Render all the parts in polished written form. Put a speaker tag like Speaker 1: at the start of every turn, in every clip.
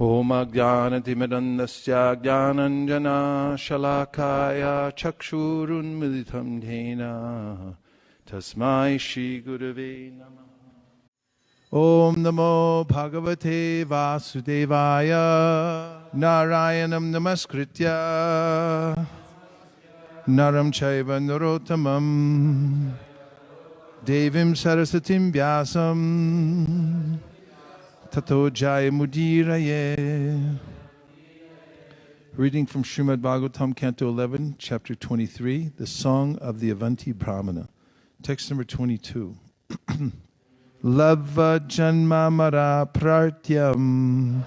Speaker 1: Om Ajnanatimidandasya Jnananjana Shalakaya Chakshurunmilitam Dhena Tasmai Shri Gurave Namah. Om Namo Bhagavate Vasudevaya Narayanam Namaskritya Naram Chaiva Narottamam Devim Sarasatim Vyasam Tato Jaya Mudiraye. Reading from Srimad Bhagavatam, Canto 11, Chapter 23, the Song of the Avanti Brahmana. Text number 22. Lava Janma Mara Pratyam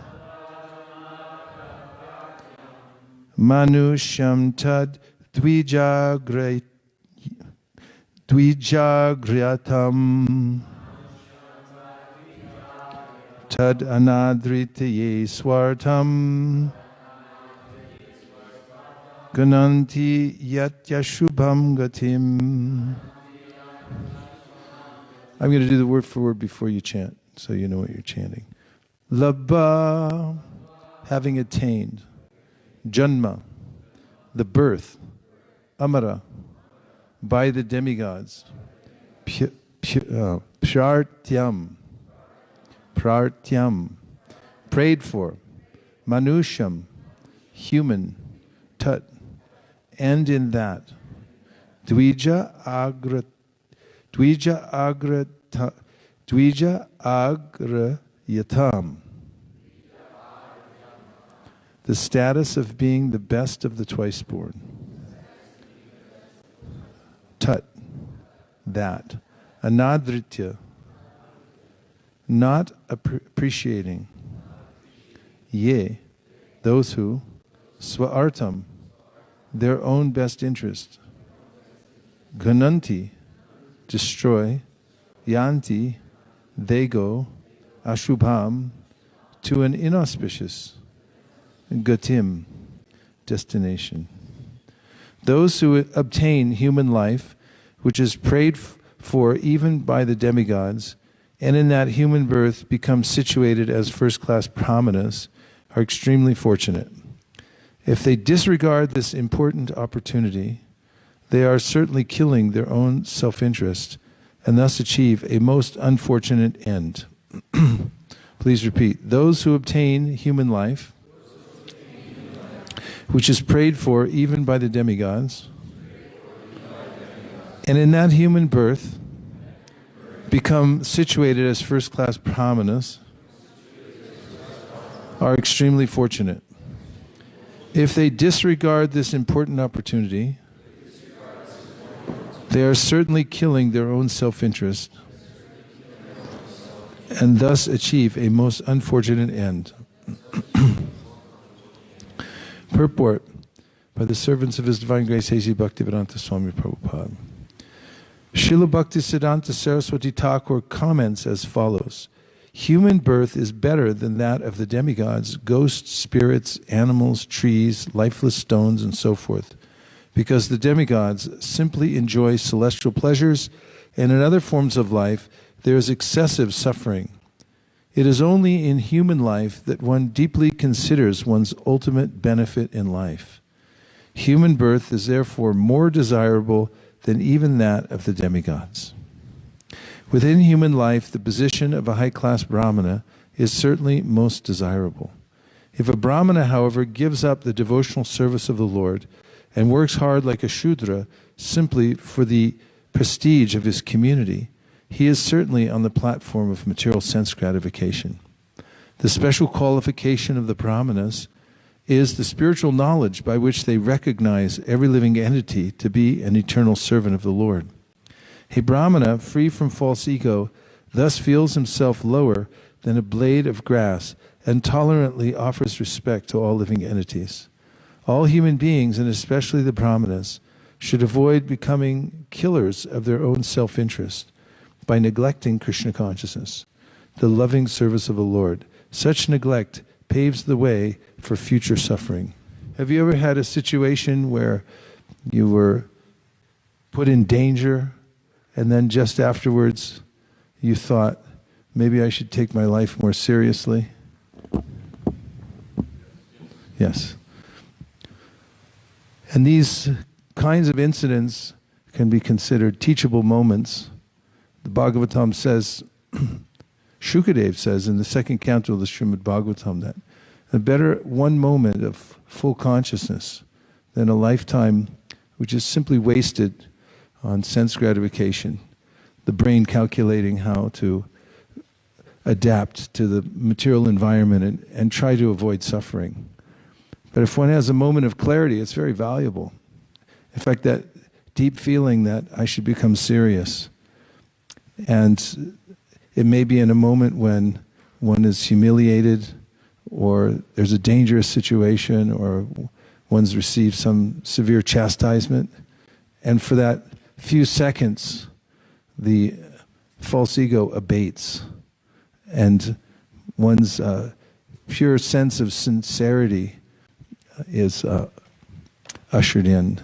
Speaker 1: Manusham Tad Dvijagriyatam Tad Anadritaye Swartam Gananti Yatyashubham Gatim. I'm going to do the word for word before you chant, so you know what you're chanting. Labha, having attained. Janma, the birth. Amara, by the demigods. Prartyam, prayed for. Manusham, human. Tat, and in that. Dvija Agrayatam, the status of being the best of the twice born. Tat, that. Anadritya, not appreciating. Ye, those who. Swaartam, their own best interest. Gananti, destroy. Yanti, they go. Ashubham, to an inauspicious. Gatim, destination. Those who obtain human life, which is prayed for even by the demigods, and in that human birth become situated as first-class brahmanas, are extremely fortunate. If they disregard this important opportunity, they are certainly killing their own self-interest and thus achieve a most unfortunate end. Please repeat. Those who obtain human life, which is prayed for even by the demigods, and in that human birth become situated as first-class brahmanas, are extremely fortunate. If they disregard this important opportunity, they are certainly killing their own self-interest and thus achieve a most unfortunate end. Purport by the servants of His Divine Grace, A.C. Bhaktivedanta Swami Prabhupada. Srila Bhaktisiddhanta Saraswati Thakur comments as follows. Human birth is better than that of the demigods, ghosts, spirits, animals, trees, lifeless stones, and so forth, because the demigods simply enjoy celestial pleasures, and in other forms of life there is excessive suffering. It is only in human life that one deeply considers one's ultimate benefit in life. Human birth is therefore more desirable than even that of the demigods. Within human life, the position of a high-class brahmana is certainly most desirable. If a brahmana, however, gives up the devotional service of the Lord and works hard like a Shudra simply for the prestige of his community, he is certainly on the platform of material sense gratification. The special qualification of the brahmanas is the spiritual knowledge by which they recognize every living entity to be an eternal servant of the Lord. A brahmana, free from false ego, thus feels himself lower than a blade of grass and tolerantly offers respect to all living entities. All human beings, and especially the brahmanas, should avoid becoming killers of their own self-interest by neglecting Krishna consciousness, the loving service of the Lord. Such neglect paves the way for future suffering. Have you ever had a situation where you were put in danger, and then just afterwards you thought, maybe I should take my life more seriously? Yes. And these kinds of incidents can be considered teachable moments. The Bhagavatam says, Shukadev says in the second canto of the Srimad Bhagavatam that a better one moment of full consciousness than a lifetime which is simply wasted on sense gratification, the brain calculating how to adapt to the material environment and try to avoid suffering. But if one has a moment of clarity, it's very valuable. In fact, that deep feeling that I should become serious. And it may be in a moment when one is humiliated, or there's a dangerous situation, or one's received some severe chastisement. And for that few seconds, the false ego abates. And one's pure sense of sincerity is ushered in.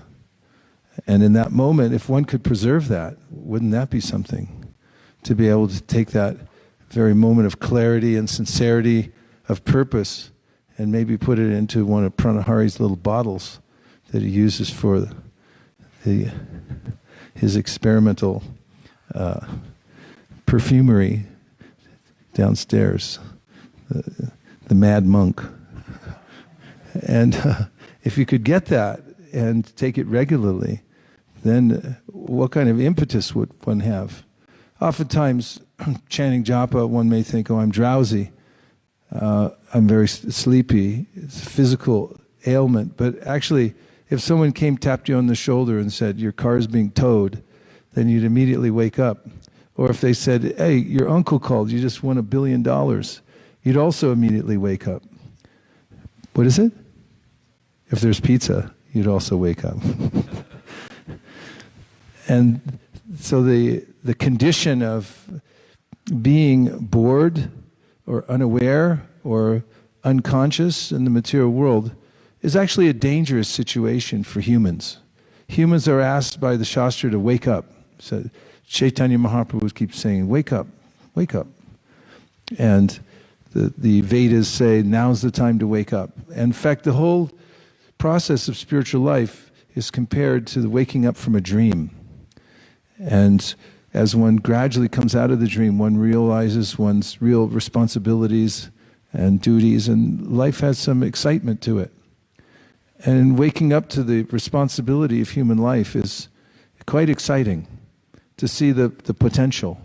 Speaker 1: And in that moment, if one could preserve that, wouldn't that be something? To be able to take that very moment of clarity and sincerity of purpose and maybe put it into one of Pranahari's little bottles that he uses for his experimental perfumery downstairs, the mad monk. And if you could get that and take it regularly, then what kind of impetus would one have? Oftentimes, chanting japa, one may think, oh, I'm drowsy, I'm very sleepy, it's a physical ailment. But actually, if someone came, tapped you on the shoulder and said, your car is being towed, then you'd immediately wake up. Or if they said, hey, your uncle called, you just won $1 billion, you'd also immediately wake up. What is it? If there's pizza, you'd also wake up. And so the condition of being bored or unaware or unconscious in the material world is actually a dangerous situation for humans. Humans are asked by the Shastra to wake up. So Chaitanya Mahaprabhu keeps saying, wake up, wake up. And the Vedas say, now's the time to wake up. In fact, the whole process of spiritual life is compared to the waking up from a dream. And as one gradually comes out of the dream, one realizes one's real responsibilities and duties, and life has some excitement to it. And waking up to the responsibility of human life is quite exciting to see the potential.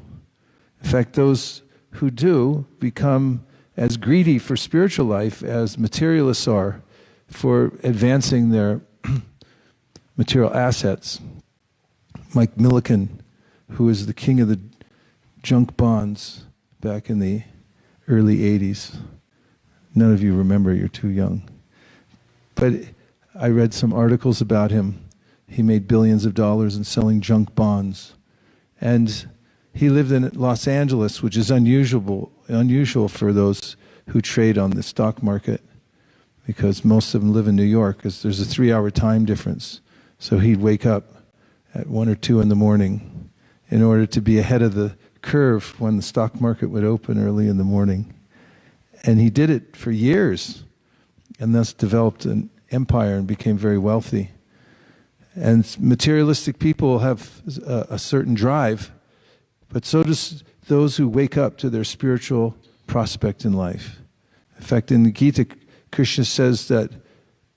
Speaker 1: In fact, those who do become as greedy for spiritual life as materialists are for advancing their material assets. Mike Millikan, who was the king of the junk bonds back in the early 80s. None of you remember, you're too young. But I read some articles about him. He made billions of dollars in selling junk bonds. And he lived in Los Angeles, which is unusual for those who trade on the stock market, because most of them live in New York, because there's a 3-hour time difference. So he'd wake up at 1 or 2 in the morning in order to be ahead of the curve when the stock market would open early in the morning. And he did it for years, and thus developed an empire and became very wealthy. And materialistic people have a certain drive, but so does those who wake up to their spiritual prospect in life. In fact, in the Gita, Krishna says that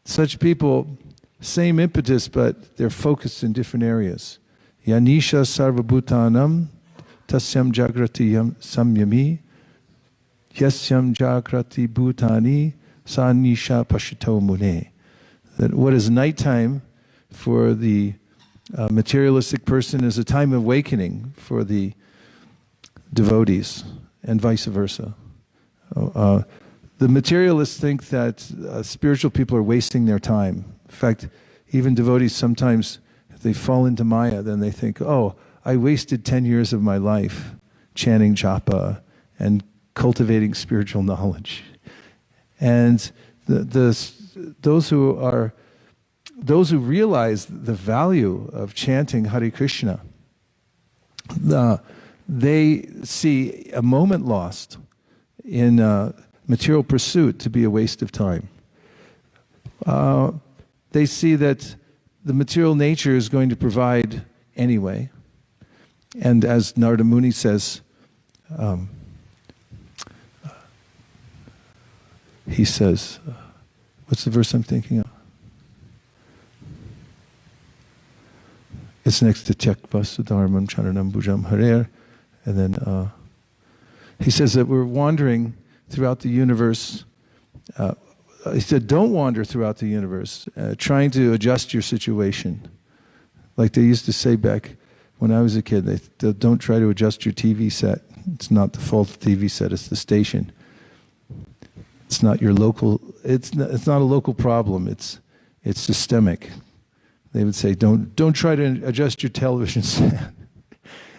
Speaker 1: such people, same impetus, but they're focused in different areas. Yanisha sarvabhutanam tasyam jagrati samyami yasyam jagrati bhutani sanisha pashito mune. That what is nighttime for the materialistic person is a time of awakening for the devotees, and vice versa. The materialists think that spiritual people are wasting their time. In fact, even devotees sometimes, if they fall into Maya, then they think, oh, I wasted 10 years of my life chanting japa and cultivating spiritual knowledge. And those who realize the value of chanting Hare Krishna, they see a moment lost in material pursuit to be a waste of time. they see that the material nature is going to provide anyway. And as Narada Muni says, he says, what's the verse I'm thinking of? It's next to Chak Vasudharmam Charanam Bhujam Harer. And then he says that we're wandering throughout the universe. He said, don't wander throughout the universe, trying to adjust your situation. Like they used to say back when I was a kid, they don't try to adjust your TV set. It's not the fault of the TV set, it's the station. It's not your local, it's not a local problem, it's systemic. They would say, don't try to adjust your television set.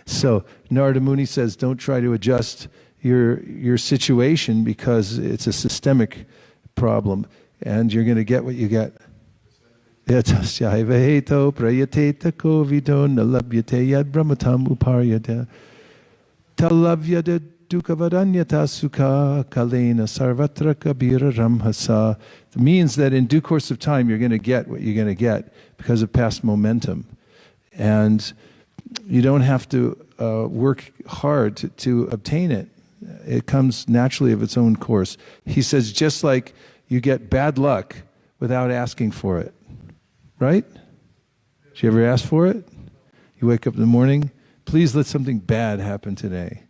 Speaker 1: So Narada Muni says, don't try to adjust your situation because it's a systemic problem, and you're going to get what you get. Yatasyahevaheto prayateta kovido nalabhyate yad brahmatam uparyata talavyada dukavadanyata sukha kalena sarvatra kabira ramhasa. It means that in due course of time you're going to get what you're going to get because of past momentum. And you don't have to work hard to obtain it. It comes naturally of its own course. He says, just like you get bad luck without asking for it. Right? Did you ever ask for it? You wake up in the morning, please let something bad happen today.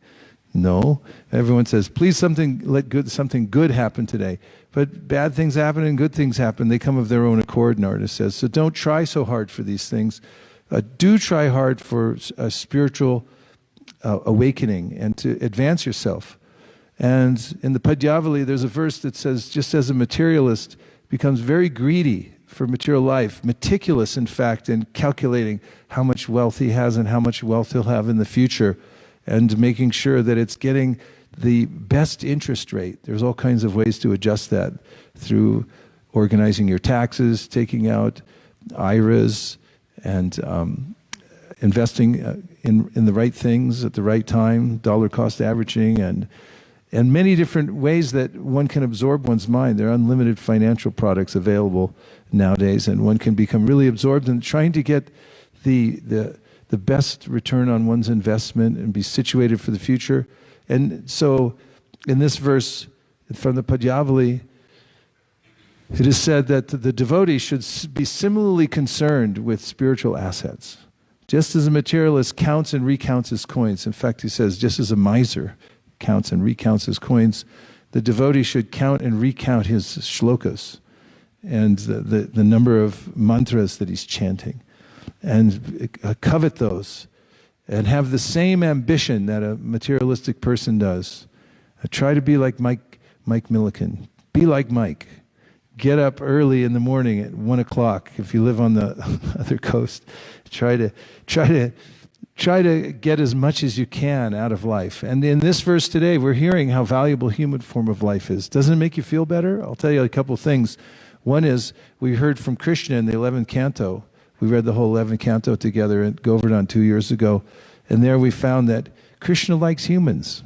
Speaker 1: No. Everyone says, please let something good happen today. But bad things happen and good things happen. They come of their own accord, Narada says. So don't try so hard for these things. Do try hard for a spiritual awakening and to advance yourself. And in the Padyavali, there's a verse that says, just as a materialist becomes very greedy for material life, meticulous, in fact, in calculating how much wealth he has and how much wealth he'll have in the future, and making sure that it's getting the best interest rate. There's all kinds of ways to adjust that through organizing your taxes, taking out IRAs, and investing in the right things at the right time, dollar cost averaging, and many different ways that one can absorb one's mind. There are unlimited financial products available nowadays, and one can become really absorbed in trying to get the best return on one's investment and be situated for the future. And so in this verse from the Padyavali, it is said that the devotee should be similarly concerned with spiritual assets. Just as a materialist counts and recounts his coins, in fact he says, just as a miser counts and recounts his coins, the devotee should count and recount his shlokas and the number of mantras that he's chanting, and covet those, and have the same ambition that a materialistic person does. Try to be like Mike Millikan. Be like Mike. Get up early in the morning at 1 o'clock. If you live on the other coast, try to get as much as you can out of life. And in this verse today, we're hearing how valuable human form of life is. Doesn't it make you feel better? I'll tell you a couple of things. One is, we heard from Krishna in the 11th canto. We read the whole 11th canto together at Govardhan 2 years ago. And there we found that Krishna likes humans.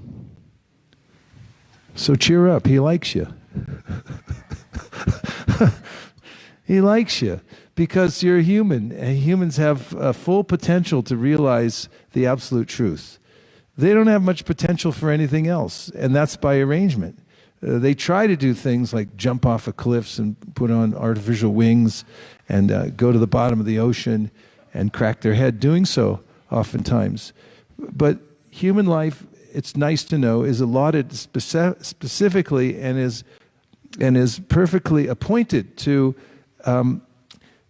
Speaker 1: So cheer up, he likes you. He likes you because you're human, and humans have full potential to realize the absolute truth. They don't have much potential for anything else, and that's by arrangement. They try to do things like jump off of cliffs and put on artificial wings and go to the bottom of the ocean and crack their head doing so oftentimes. But human life, it's nice to know, is allotted specifically and is perfectly appointed to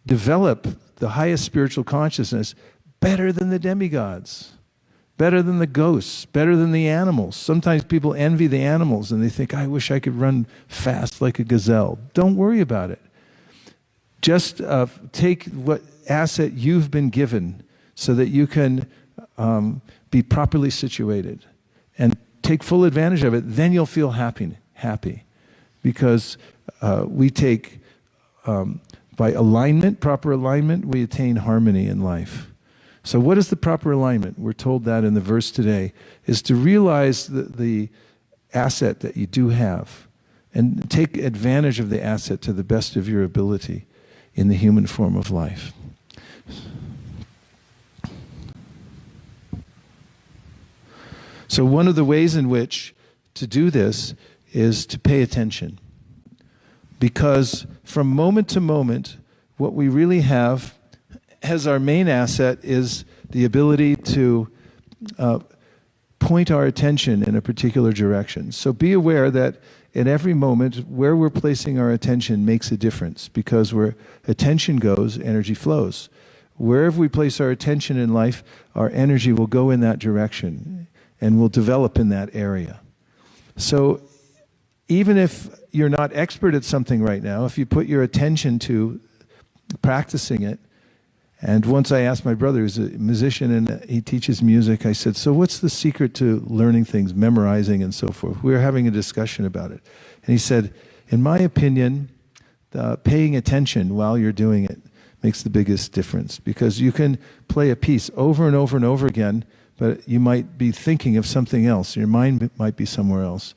Speaker 1: develop the highest spiritual consciousness better than the demigods, better than the ghosts, better than the animals. Sometimes people envy the animals and they think, I wish I could run fast like a gazelle. Don't worry about it. Just take what asset you've been given so that you can be properly situated and take full advantage of it. Then you'll feel happy. Because we take, by alignment, proper alignment, we attain harmony in life. So what is the proper alignment? We're told that in the verse today, is to realize the asset that you do have, and take advantage of the asset to the best of your ability in the human form of life. So one of the ways in which to do this is to pay attention. Because from moment to moment, what we really have as our main asset is the ability to point our attention in a particular direction. So be aware that at every moment, where we're placing our attention makes a difference, because where attention goes, energy flows. Wherever we place our attention in life, our energy will go in that direction and will develop in that area. So even if you're not expert at something right now, if you put your attention to practicing it, and once I asked my brother, who's a musician and he teaches music, I said, so what's the secret to learning things, memorizing and so forth? We were having a discussion about it. And he said, in my opinion, paying attention while you're doing it makes the biggest difference, because you can play a piece over and over and over again, but you might be thinking of something else. Your mind might be somewhere else,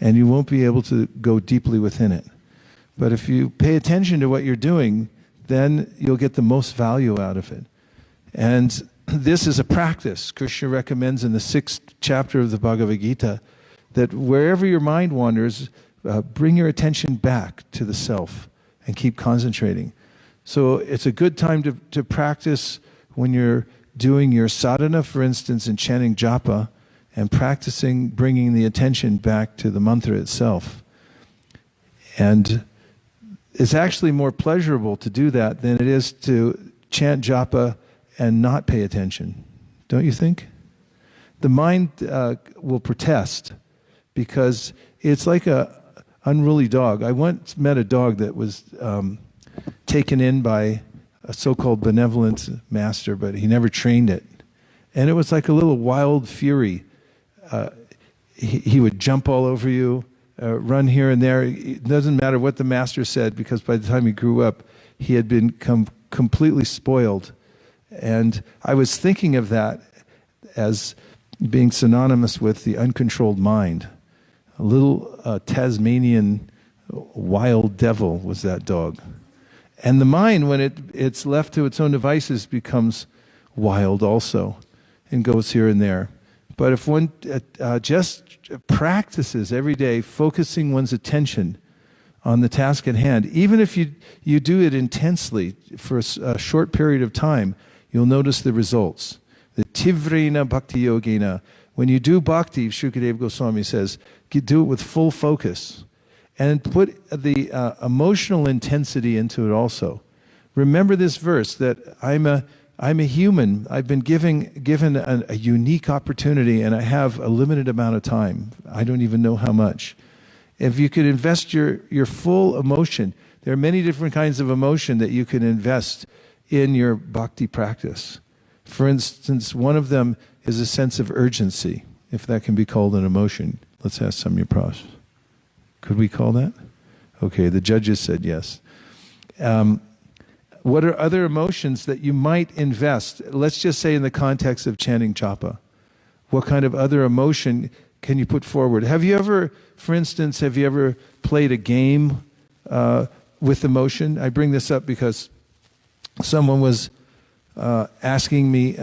Speaker 1: and you won't be able to go deeply within it. But if you pay attention to what you're doing, then you'll get the most value out of it. And this is a practice. Krishna recommends in the 6th chapter of the Bhagavad-gita that wherever your mind wanders, bring your attention back to the self and keep concentrating. So it's a good time to practice when you're doing your sadhana, for instance, in chanting japa, and practicing bringing the attention back to the mantra itself. And it's actually more pleasurable to do that than it is to chant japa and not pay attention. Don't you think? The mind will protest, because it's like a unruly dog. I once met a dog that was taken in by a so-called benevolent master, but he never trained it. And it was like a little wild fury. He would jump all over you, run here and there. It doesn't matter what the master said, because by the time he grew up, he had become completely spoiled. And I was thinking of that as being synonymous with the uncontrolled mind. A little Tasmanian wild devil was that dog. And the mind, when it's left to its own devices, becomes wild also and goes here and there. But if one just practices every day, focusing one's attention on the task at hand, even if you do it intensely for a short period of time, you'll notice the results. The tivrena bhakti yogena. When you do bhakti, Shukadeva Goswami says, do it with full focus. And put the emotional intensity into it also. Remember this verse, that I'm a human. I've been given a unique opportunity, and I have a limited amount of time. I don't even know how much. If you could invest your full emotion, there are many different kinds of emotion that you can invest in your bhakti practice. For instance, one of them is a sense of urgency, if that can be called an emotion. Let's ask Samyaprasad. Could we call that? Okay, the judges said yes. What are other emotions that you might invest? Let's just say in the context of chanting japa. What kind of other emotion can you put forward? Have you ever, for instance, played a game with emotion? I bring this up because someone was asking me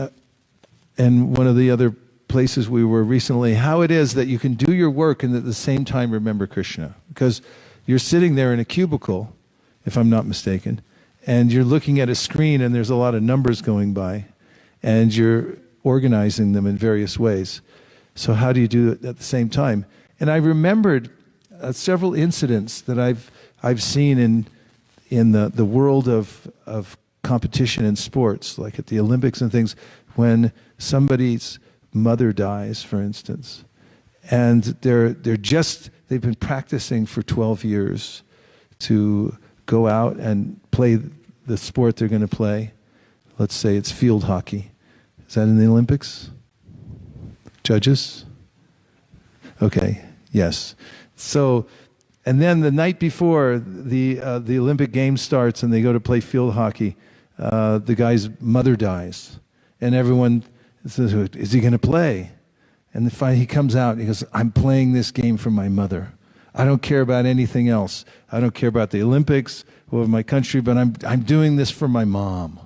Speaker 1: in one of the other places we were recently, how it is that you can do your work and at the same time remember Krishna. Because you're sitting there in a cubicle, if I'm not mistaken, and you're looking at a screen and there's a lot of numbers going by, and you're organizing them in various ways. So how do you do it at the same time? And I remembered several incidents that I've seen in the world of competition in sports, like at the Olympics and things, when somebody's mother dies, for instance, and they've been practicing for 12 years to go out and play the sport they're going to play. Let's say it's field hockey. Is that in the Olympics? Judges? Okay, yes. So, and then the night before the Olympic Games starts and they go to play field hockey, the guy's mother dies, and everyone says, is he going to play? And finally he comes out and he goes, I'm playing this game for my mother. I don't care about anything else. I don't care about the Olympics or my country, but I'm doing this for my mom.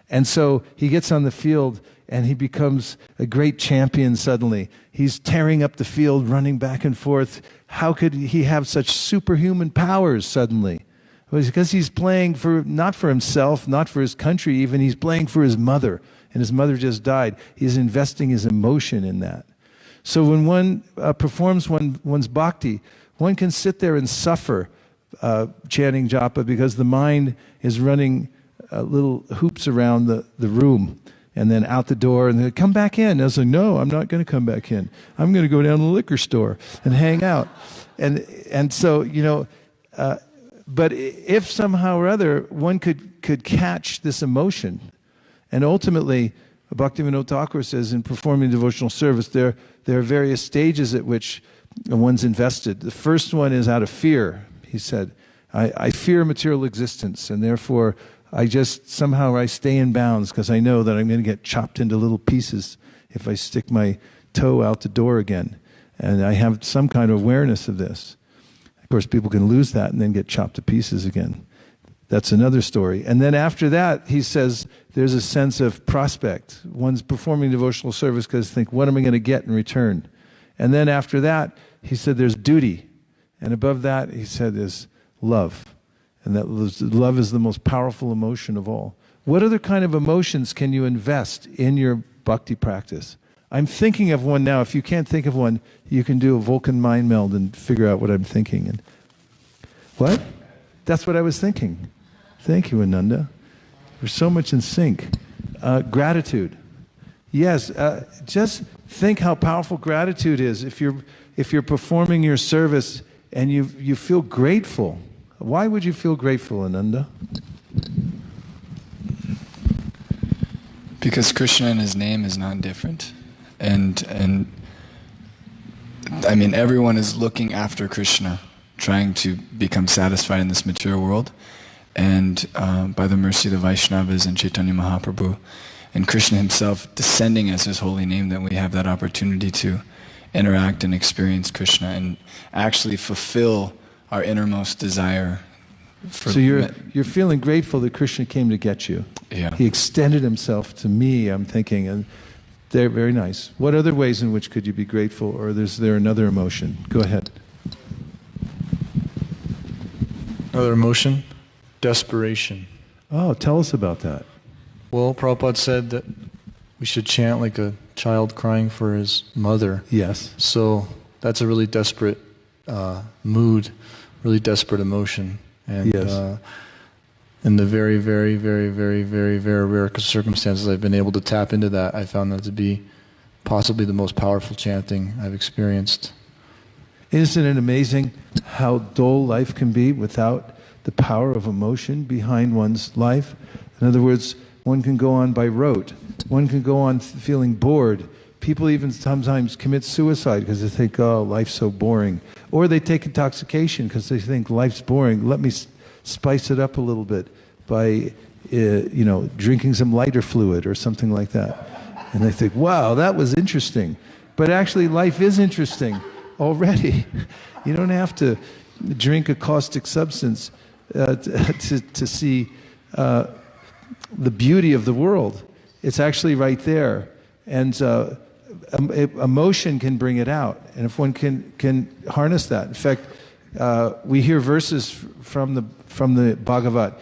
Speaker 1: And so he gets on the field and he becomes a great champion suddenly. He's tearing up the field, running back and forth. How could he have such superhuman powers suddenly? Well, it's because he's playing not for himself, not for his country even, he's playing for his mother. And his mother just died. He's investing his emotion in that. So when one performs one's bhakti, one can sit there and suffer chanting japa because the mind is running little hoops around the room and then out the door and then come back in. And I was like, no, I'm not going to come back in. I'm going to go down to the liquor store and hang out. And so, but if somehow or other one could catch this emotion, and ultimately, Bhaktivinoda Thakur says in performing devotional service, there are various stages at which one's invested. The first one is out of fear. He said, I fear material existence, and therefore I stay in bounds because I know that I'm going to get chopped into little pieces if I stick my toe out the door again. And I have some kind of awareness of this. Of course, people can lose that and then get chopped to pieces again. That's another story. And then after that, he says there's a sense of prospect. One's performing devotional service because think, what am I going to get in return? And then after that, he said there's duty. And above that, he said is love. And that love is the most powerful emotion of all. What other kind of emotions can you invest in your bhakti practice? I'm thinking of one now. If you can't think of one, you can do a Vulcan mind meld and figure out what I'm thinking. And what? That's what I was thinking. Thank you, Ananda. We're so much in sync. Gratitude. Yes, just think how powerful gratitude is. If you're performing your service and you feel grateful, why would you feel grateful, Ananda?
Speaker 2: Because Krishna and his name is not different. And I mean, everyone is looking after Krishna, trying to become satisfied in this material world. And by the mercy of the Vaishnavas and Chaitanya Mahaprabhu, and Krishna himself descending as his holy name, that we have that opportunity to interact and experience Krishna and actually fulfill our innermost desire.
Speaker 1: So you're feeling grateful that Krishna came to get you.
Speaker 2: Yeah.
Speaker 1: He extended himself to me, I'm thinking, and they're very nice. What other ways in which could you be grateful, or is there another emotion? Go ahead.
Speaker 3: Another emotion? Desperation.
Speaker 1: Oh, tell us about that.
Speaker 3: Well, Prabhupada said that we should chant like a child crying for his mother.
Speaker 1: Yes.
Speaker 3: So that's a really desperate mood, really desperate emotion. And
Speaker 1: yes.
Speaker 3: In the very, very, very, very, very, very rare circumstances I've been able to tap into that, I found that to be possibly the most powerful chanting I've experienced.
Speaker 1: Isn't it amazing how dull life can be without the power of emotion behind one's life? In other words, one can go on by rote. One can go on feeling bored. People even sometimes commit suicide because they think, oh, life's so boring. Or they take intoxication because they think life's boring. Let me spice it up a little bit by, drinking some lighter fluid or something like that. And they think, wow, that was interesting. But actually, life is interesting already. You don't have to drink a caustic substance to see the beauty of the world. It's actually right there. And emotion can bring it out. And if one can harness that. In fact, we hear verses from the Bhagavad,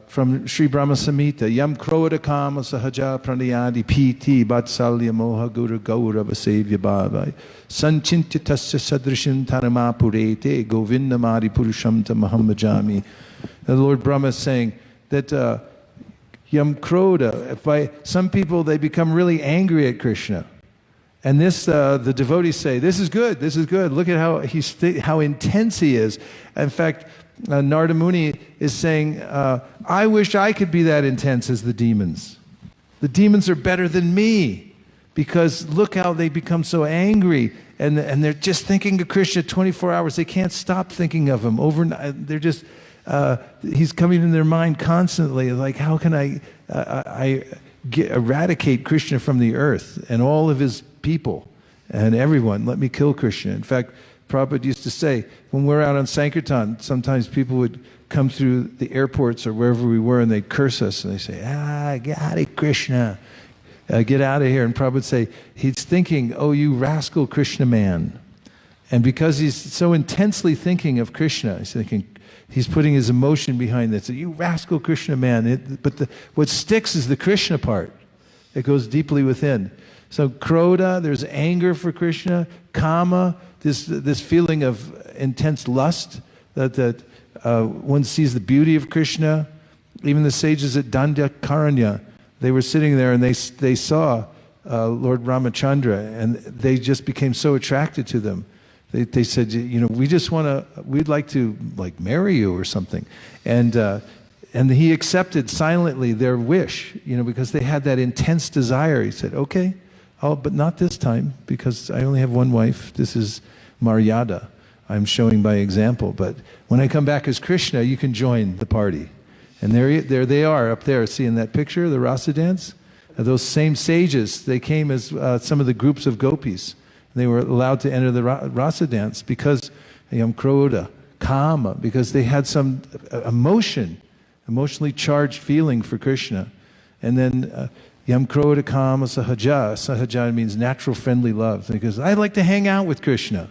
Speaker 1: from Sri Brahma Samhita, Yam Krodha Kama Sahaja Pranayadi Piti Vatsalya Moha Guru Gaurava Sevya Bhava Sanchintyatasya Sadrishin Tanama Purete Govindamari Purusham Tamaham Bhajami. The Lord Brahma is saying that Yam Krodha, some people, they become really angry at Krishna. And this, the devotees say, this is good, look at how intense he is. In fact, Narada Muni is saying, I wish I could be that intense as the demons. The demons are better than me, because look how they become so angry, and they're just thinking of Krishna 24 hours. They can't stop thinking of him overnight. They're just, he's coming in their mind constantly, like, how can I eradicate Krishna from the earth and all of his people and everyone? Let me kill Krishna. In fact, Prabhupada used to say, when we're out on Sankirtan, sometimes people would come through the airports or wherever we were and they'd curse us and they'd say, Hare Krishna, get out of here. And Prabhupada would say, he's thinking, oh, you rascal Krishna man. And because he's so intensely thinking of Krishna, he's thinking, he's putting his emotion behind this. So, you rascal Krishna man. What sticks is the Krishna part. It goes deeply within. So krodha, there's anger for Krishna. Kama, this feeling of intense lust, that one sees the beauty of Krishna. Even the sages at Dandakaranya, they were sitting there and they saw Lord Ramachandra, and they just became so attracted to them. They said, we'd like to marry you or something. And he accepted silently their wish, because they had that intense desire. He said, okay, but not this time, because I only have one wife. This is Maryada. I'm showing by example. But when I come back as Krishna, you can join the party. And there they are up there, seeing that picture, the rasa dance. Those same sages, they came as some of the groups of gopis. They were allowed to enter the rasa dance because krodha, kama, because they had some emotionally charged feeling for Krishna. And then yam krodha kama sahaja. Sahaja means natural friendly love. Because I'd like to hang out with Krishna.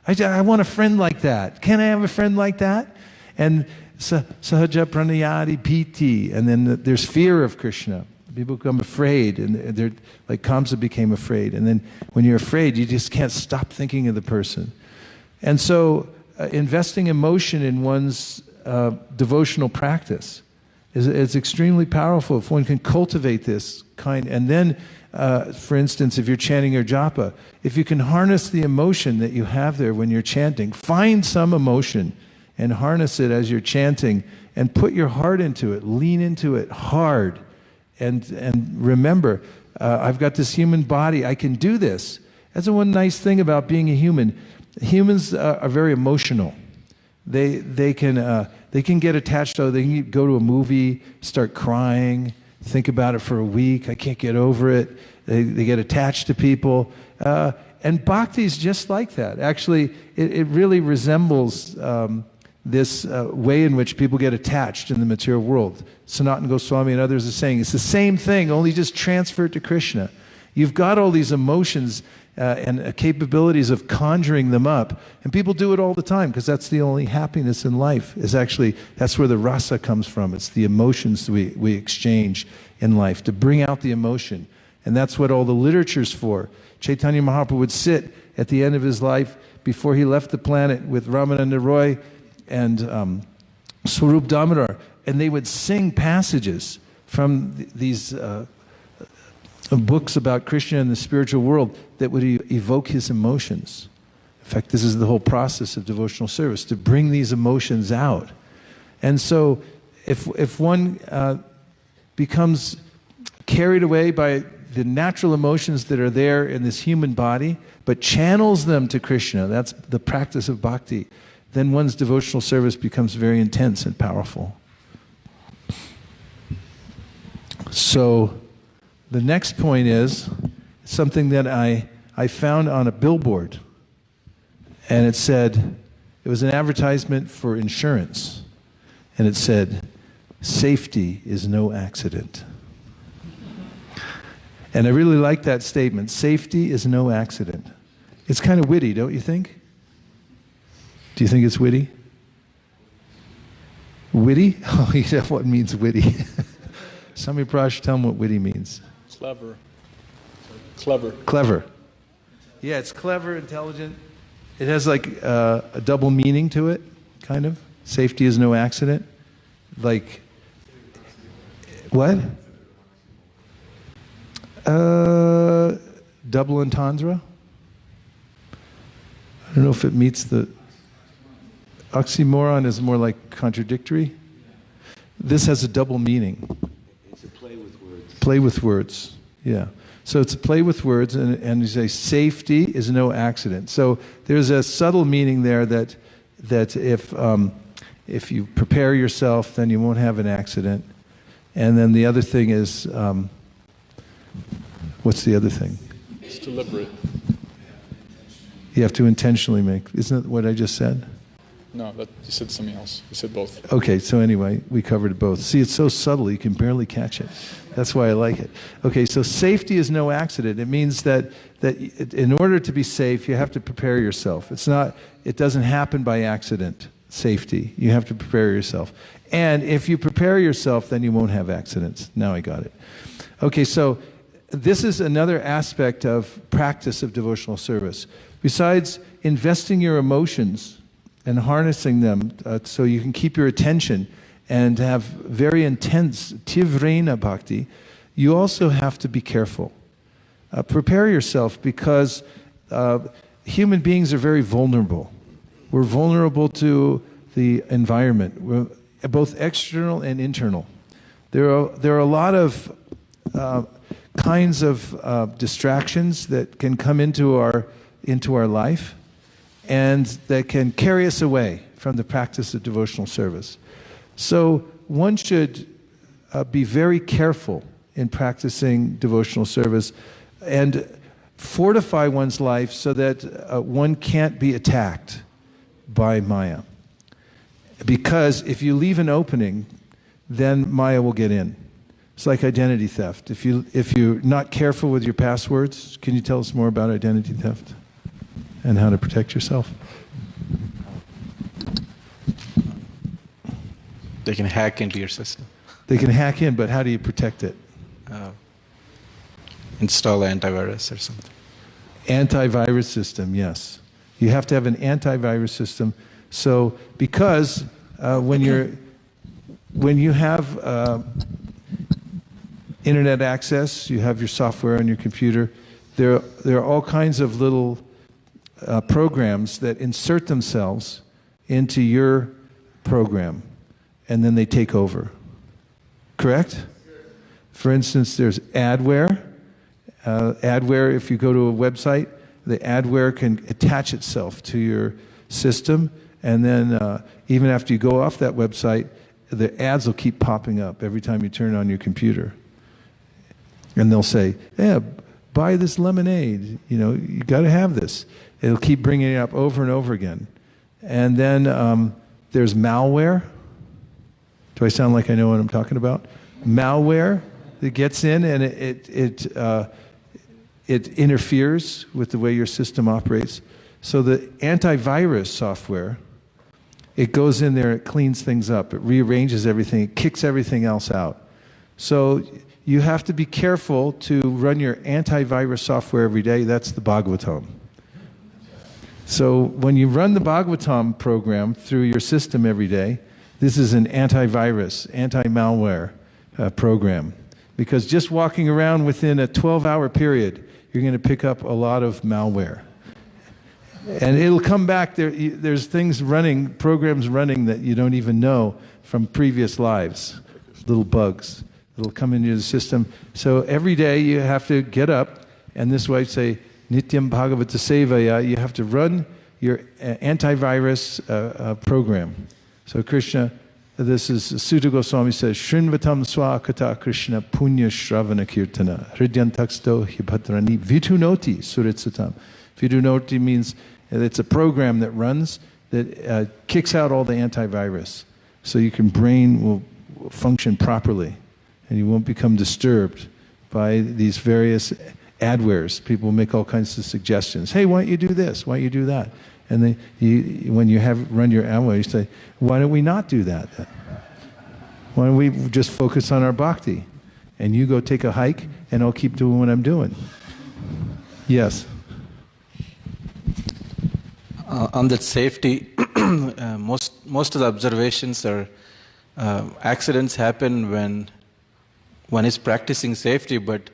Speaker 1: I want a friend like that. Can I have a friend like that? And sahaja pranayati piti. And then there's fear of Krishna. People become afraid, and they're like Kamsa became afraid. And then when you're afraid, you just can't stop thinking of the person. And so investing emotion in one's devotional practice is extremely powerful if one can cultivate this kind. And then, for instance, if you're chanting your japa, if you can harness the emotion that you have there when you're chanting, find some emotion and harness it as you're chanting and put your heart into it, lean into it hard. And remember, I've got this human body. I can do this. That's the one nice thing about being a human. Humans are very emotional. They can get attached to. They can go to a movie, start crying, think about it for a week. I can't get over it. They get attached to people. And bhakti is just like that. Actually, it really resembles this way in which people get attached in the material world. Sanatana Goswami and others are saying it's the same thing, only just transferred to Krishna. You've got all these emotions and capabilities of conjuring them up, and people do it all the time because that's the only happiness in life. That's where the rasa comes from. It's the emotions we exchange in life to bring out the emotion, and that's what all the literature's for. Chaitanya Mahaprabhu would sit at the end of his life before he left the planet with Ramananda Roy and Swarup Damodar, and they would sing passages from these books about Krishna and the spiritual world that would evoke his emotions. In fact, this is the whole process of devotional service, to bring these emotions out. And so if one becomes carried away by the natural emotions that are there in this human body, but channels them to Krishna, that's the practice of bhakti, then one's devotional service becomes very intense and powerful. So the next point is something that I found on a billboard. And it said, it was an advertisement for insurance. And it said, safety is no accident. And I really like that statement. Safety is no accident. It's kind of witty, don't you think? Do you think it's witty? Witty? Oh, you know what means witty. Swami Prakash, tell them what witty means.
Speaker 4: Clever. Clever.
Speaker 1: Clever. Yeah, it's clever, intelligent. It has like a double meaning to it, kind of. Safety is no accident. Like, what? Double entendre? I don't know if it meets the... Oxymoron is more like contradictory. This has a double meaning.
Speaker 5: It's a play with words.
Speaker 1: Play with words, yeah. So it's a play with words, and you say safety is no accident. So there's a subtle meaning there that if you prepare yourself, then you won't have an accident. And then the other thing is, what's the other thing?
Speaker 4: It's deliberate.
Speaker 1: You have to intentionally make. Isn't that what I just said?
Speaker 4: No, that you said something else. You said both.
Speaker 1: Okay, so anyway, we covered both. See, it's so subtle, you can barely catch it. That's why I like it. Okay, so safety is no accident. It means that in order to be safe, you have to prepare yourself. It doesn't happen by accident, safety. You have to prepare yourself. And if you prepare yourself, then you won't have accidents. Now I got it. Okay, so this is another aspect of practice of devotional service. Besides investing your emotions and harnessing them so you can keep your attention and have very intense tivrena bhakti, you also have to be careful. Prepare yourself because human beings are very vulnerable. We're vulnerable to the environment, both external and internal. There are a lot of kinds of distractions that can come into our life, and that can carry us away from the practice of devotional service. So one should be very careful in practicing devotional service and fortify one's life so that one can't be attacked by Maya. Because if you leave an opening, then Maya will get in. It's like identity theft. If you're not careful with your passwords, can you tell us more about identity theft and how to protect yourself?
Speaker 6: They can hack into your system.
Speaker 1: They can hack in, but how do you protect it?
Speaker 6: Install antivirus or something.
Speaker 1: Antivirus system, yes. You have to have an antivirus system. So, because when you have internet access, you have your software on your computer, there are all kinds of little programs that insert themselves into your program, and then they take over. Correct? For instance, there's adware. Adware, if you go to a website, the adware can attach itself to your system, and then even after you go off that website, the ads will keep popping up every time you turn on your computer. And they'll say, yeah, buy this lemonade, you got to have this. It'll keep bringing it up over and over again. And then there's malware. Do I sound like I know what I'm talking about? Malware that gets in and it interferes with the way your system operates. So the antivirus software, it goes in there, it cleans things up, it rearranges everything, it kicks everything else out. So you have to be careful to run your antivirus software every day. That's the Bhagavatam. So when you run the Bhagavatam program through your system every day, this is an antivirus, anti-malware program. Because just walking around within a 12-hour period, you're going to pick up a lot of malware. And it'll come back. There's things running, programs running that you don't even know from previous lives, little bugs. It'll come into the system. So every day you have to get up, and this way say, Nityam Bhagavata Sevaya, you have to run your antivirus program. So Krishna, this is Sutta Goswami says, Shrinvatam swakata Krishna punya shravana kirtana hridyantaksto hibhadrani vitunoti suritsatam. Vidunoti means it's a program that runs that kicks out all the antivirus. So your brain will function properly and you won't become disturbed by these various adwares. People make all kinds of suggestions. Hey, why don't you do this? Why don't you do that? And when you run your adware, you say, why don't we not do that then? Why don't we just focus on our bhakti? And you go take a hike, and I'll keep doing what I'm doing. Yes?
Speaker 6: On that safety, most of the observations are accidents happen when one is practicing safety, but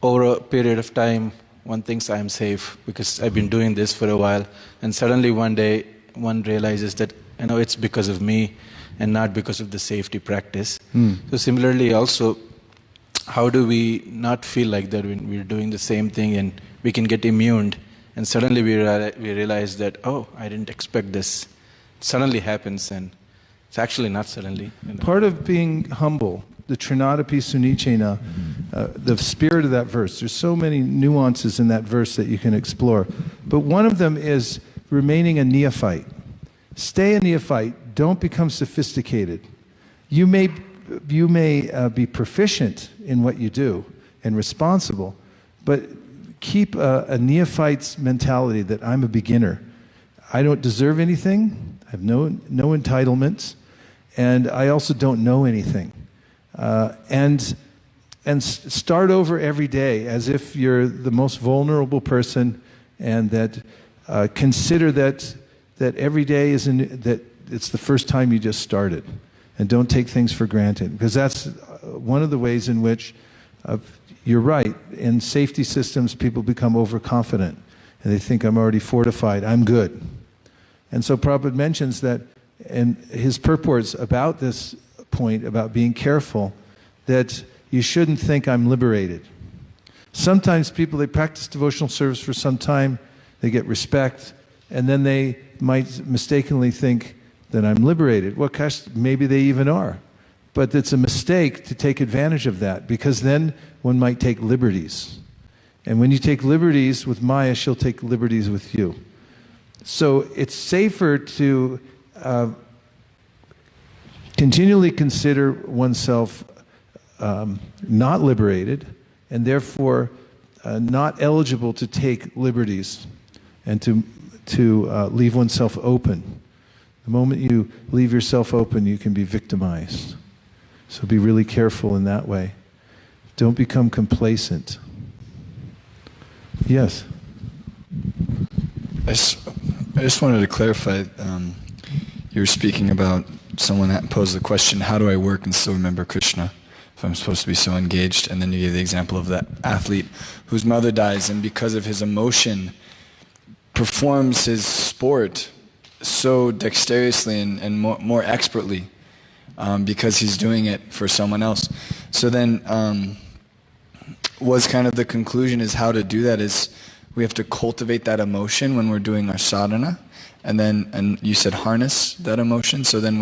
Speaker 6: over a period of time, one thinks I'm safe because I've been doing this for a while, and suddenly one day one realizes that it's because of me and not because of the safety practice. So similarly also, how do we not feel like that when we're doing the same thing and we can get immune, and suddenly we realize that, oh, I didn't expect this. It suddenly happens, and it's actually not suddenly.
Speaker 1: Part of being humble, the Trinadapi Sunichena, the spirit of that verse, there's so many nuances in that verse that you can explore. But one of them is remaining a neophyte. Stay a neophyte. Don't become sophisticated. You may be proficient in what you do and responsible, but keep a neophyte's mentality that I'm a beginner. I don't deserve anything. I have no entitlements, and I also don't know anything. And start over every day as if you're the most vulnerable person, and that consider that every day that it's the first time you just started, and don't take things for granted, because that's one of the ways in which you're right. In safety systems, people become overconfident, and they think, I'm already fortified, I'm good. And so Prabhupada mentions that in his purports about this point, about being careful, that you shouldn't think I'm liberated. Sometimes people, they practice devotional service for some time, they get respect, and then they might mistakenly think that I'm liberated. Well, gosh, maybe they even are. But it's a mistake to take advantage of that, because then one might take liberties. And when you take liberties with Maya, she'll take liberties with you. So it's safer to continually consider oneself not liberated, and therefore not eligible to take liberties, and to leave oneself open. The moment you leave yourself open, you can be victimized. So be really careful in that way. Don't become complacent. Yes?
Speaker 2: I just wanted to clarify, you were speaking about someone that posed the question, how do I work and still remember Krishna if I'm supposed to be so engaged? And then you gave the example of that athlete whose mother dies, and because of his emotion, performs his sport so dexterously and more expertly, because he's doing it for someone else. So then was kind of the conclusion is how to do that is we have to cultivate that emotion when we're doing our sadhana, and you said harness that emotion. So then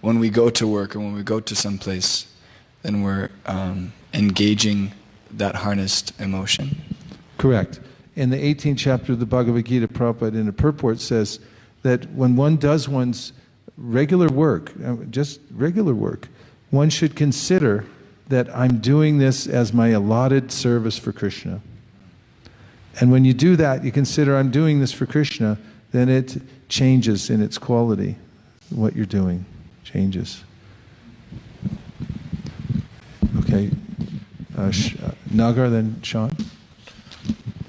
Speaker 2: when we go to work or when we go to some place, then we're engaging that harnessed emotion.
Speaker 1: Correct. In the 18th chapter of the Bhagavad-gita, Prabhupada in a purport says that when one does one's regular work, just regular work, one should consider that I'm doing this as my allotted service for Krishna. And when you do that, you consider I'm doing this for Krishna, then it changes in its quality. What you're doing changes. Okay. Nagar, then Sean.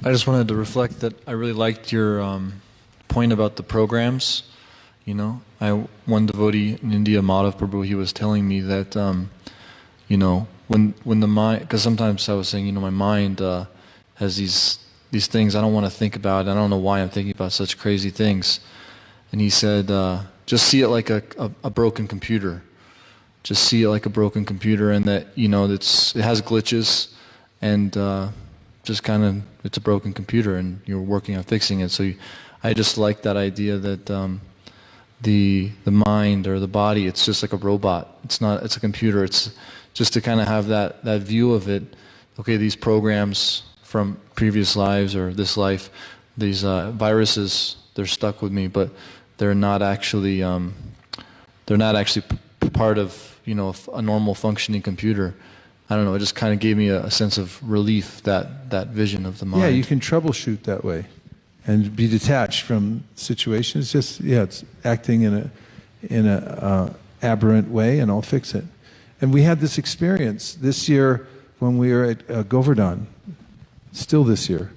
Speaker 3: I just wanted to reflect that I really liked your point about the programs. You know, one devotee in India, Madhav Prabhu, he was telling me that, you know, when the mind, because sometimes I was saying, you know, my mind has these things I don't want to think about. I don't know why I'm thinking about such crazy things. And he said, just see it like a broken computer. Just see it like a broken computer, and that, you know, it has glitches, and just kind of, it's a broken computer, and you're working on fixing it. So I just like that idea that the mind or the body, it's just like a robot. It's a computer. It's just to kind of have that view of it. Okay, these programs from previous lives or this life, these viruses, they're stuck with me, but they're not actually part of, you know, a normal functioning computer. I don't know, it just kind of gave me a sense of relief, that vision of the mind.
Speaker 1: Yeah, you can troubleshoot that way and be detached from situations. Just, it's acting in a aberrant way, and I'll fix it. And we had this experience this year when we were at Govardhan. Still this year.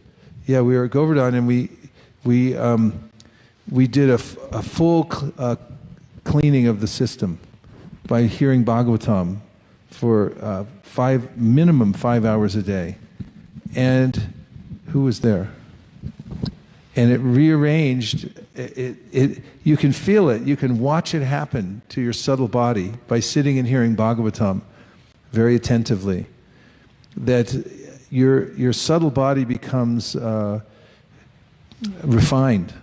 Speaker 1: Yeah, we were at Govardhan, and we did a full cleaning of the system by hearing Bhagavatam for minimum 5 hours a day. And who was there? And it rearranged, you can feel it, you can watch it happen to your subtle body by sitting and hearing Bhagavatam very attentively. That your subtle body becomes refined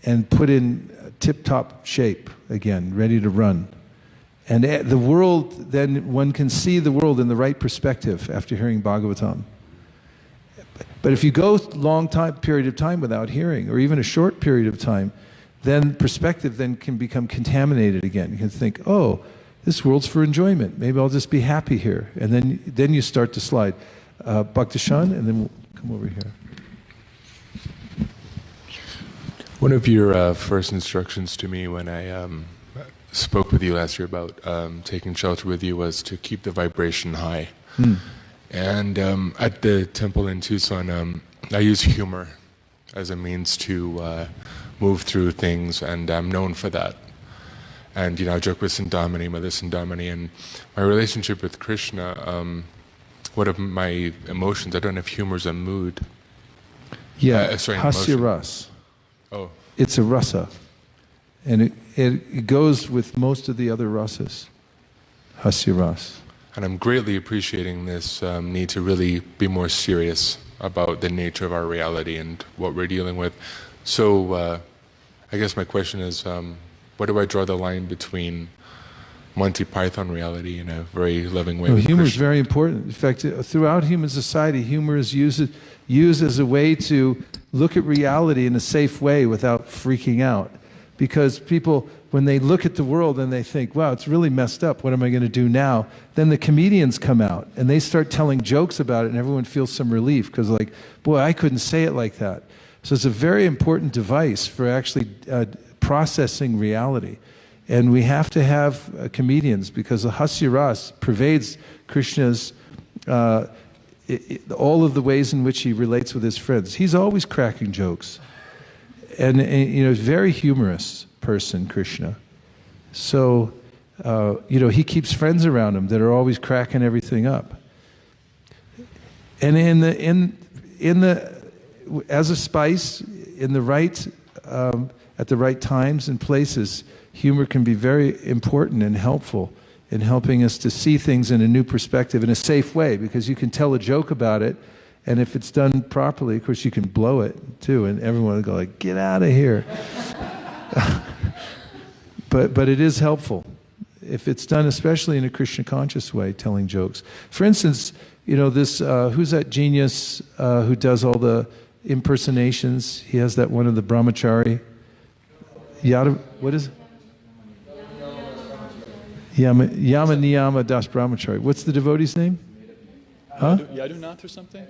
Speaker 1: and put in tip-top shape again, ready to run. And the world, then one can see the world in the right perspective after hearing Bhagavatam. But if you go long period of time without hearing, or even a short period of time, then perspective then can become contaminated again. You can think, oh, this world's for enjoyment. Maybe I'll just be happy here. And then you start to slide. Bhaktishan, and then we'll come over here.
Speaker 7: One of your first instructions to me when I spoke with you last year about taking shelter with you was to keep the vibration high. And at the temple in Tucson, I use humor as a means to move through things, and I'm known for that. And I joke with Sindhamani, Mother Sindhamani, and my relationship with Krishna, one of my emotions, I don't know if humor's a mood.
Speaker 1: Yeah,
Speaker 7: sorry,
Speaker 1: hasya
Speaker 7: emotion.
Speaker 1: ras.
Speaker 7: Oh.
Speaker 1: It's a rasa. And it goes with most of the other rasas. Hasya ras.
Speaker 7: And I'm greatly appreciating this need to really be more serious about the nature of our reality and what we're dealing with. So I guess my question is, where do I draw the line between Monty Python reality in a very loving way?
Speaker 1: No, humor is very important. In fact, throughout human society, humor is used as a way to look at reality in a safe way without freaking out. Because people, when they look at the world and they think, wow, it's really messed up, what am I going to do now? Then the comedians come out and they start telling jokes about it, and everyone feels some relief because, like, boy, I couldn't say it like that. So it's a very important device for actually processing reality. And we have to have comedians, because the hasya ras pervades Krishna's, all of the ways in which he relates with his friends. He's always cracking jokes. And very humorous person, Krishna. So, he keeps friends around him that are always cracking everything up. And as a spice, in the right, at the right times and places, humor can be very important and helpful in helping us to see things in a new perspective in a safe way, because you can tell a joke about it, and if it's done properly, of course, you can blow it too, and everyone will go like, "Get out of here!" But it is helpful if it's done, especially in a Krishna conscious way, telling jokes. For instance, this who's that genius who does all the impersonations? He has that one of the brahmachari. What is it? Yama Niyama Das Brahmachari. What's the devotee's name? Huh?
Speaker 4: Yadunath or something?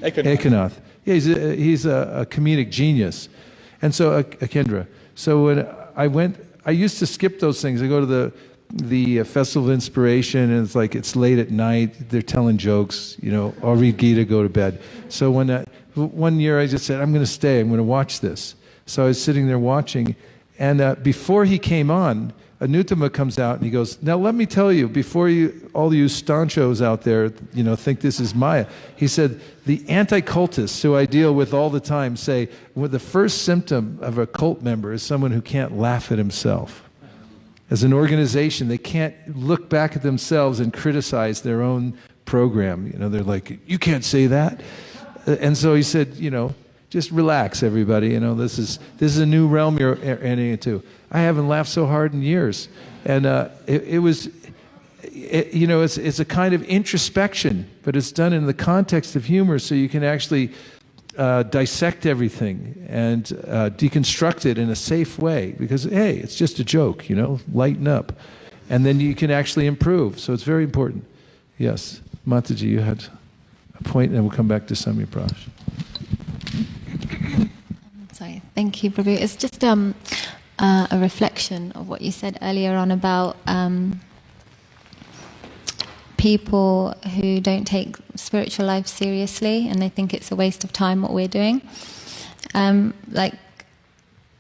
Speaker 1: Ekanath. Yeah, he's a comedic genius. And so, Akendra. So when I used to skip those things. I go to the Festival of Inspiration, and it's late at night. They're telling jokes. I'll read Gita, go to bed. So one year I just said, I'm going to stay. I'm going to watch this. So I was sitting there watching, and before he came on, Anuttama comes out and he goes, now let me tell you, before all you stanchos out there, think this is Maya. He said, the anti-cultists who I deal with all the time say, the first symptom of a cult member is someone who can't laugh at himself. As an organization, they can't look back at themselves and criticize their own program. They're like, you can't say that. And so he said, just relax, everybody. This is a new realm you're entering into. I haven't laughed so hard in years, and it's a kind of introspection, but it's done in the context of humor, so you can actually dissect everything and deconstruct it in a safe way. Because hey, it's just a joke, lighten up, and then you can actually improve. So it's very important. Yes, Mataji, you had a point, and we'll come back to Samya Prash.
Speaker 8: Sorry, thank you, Prabhu. It's just a reflection of what you said earlier on about people who don't take spiritual life seriously and they think it's a waste of time what we're doing. Like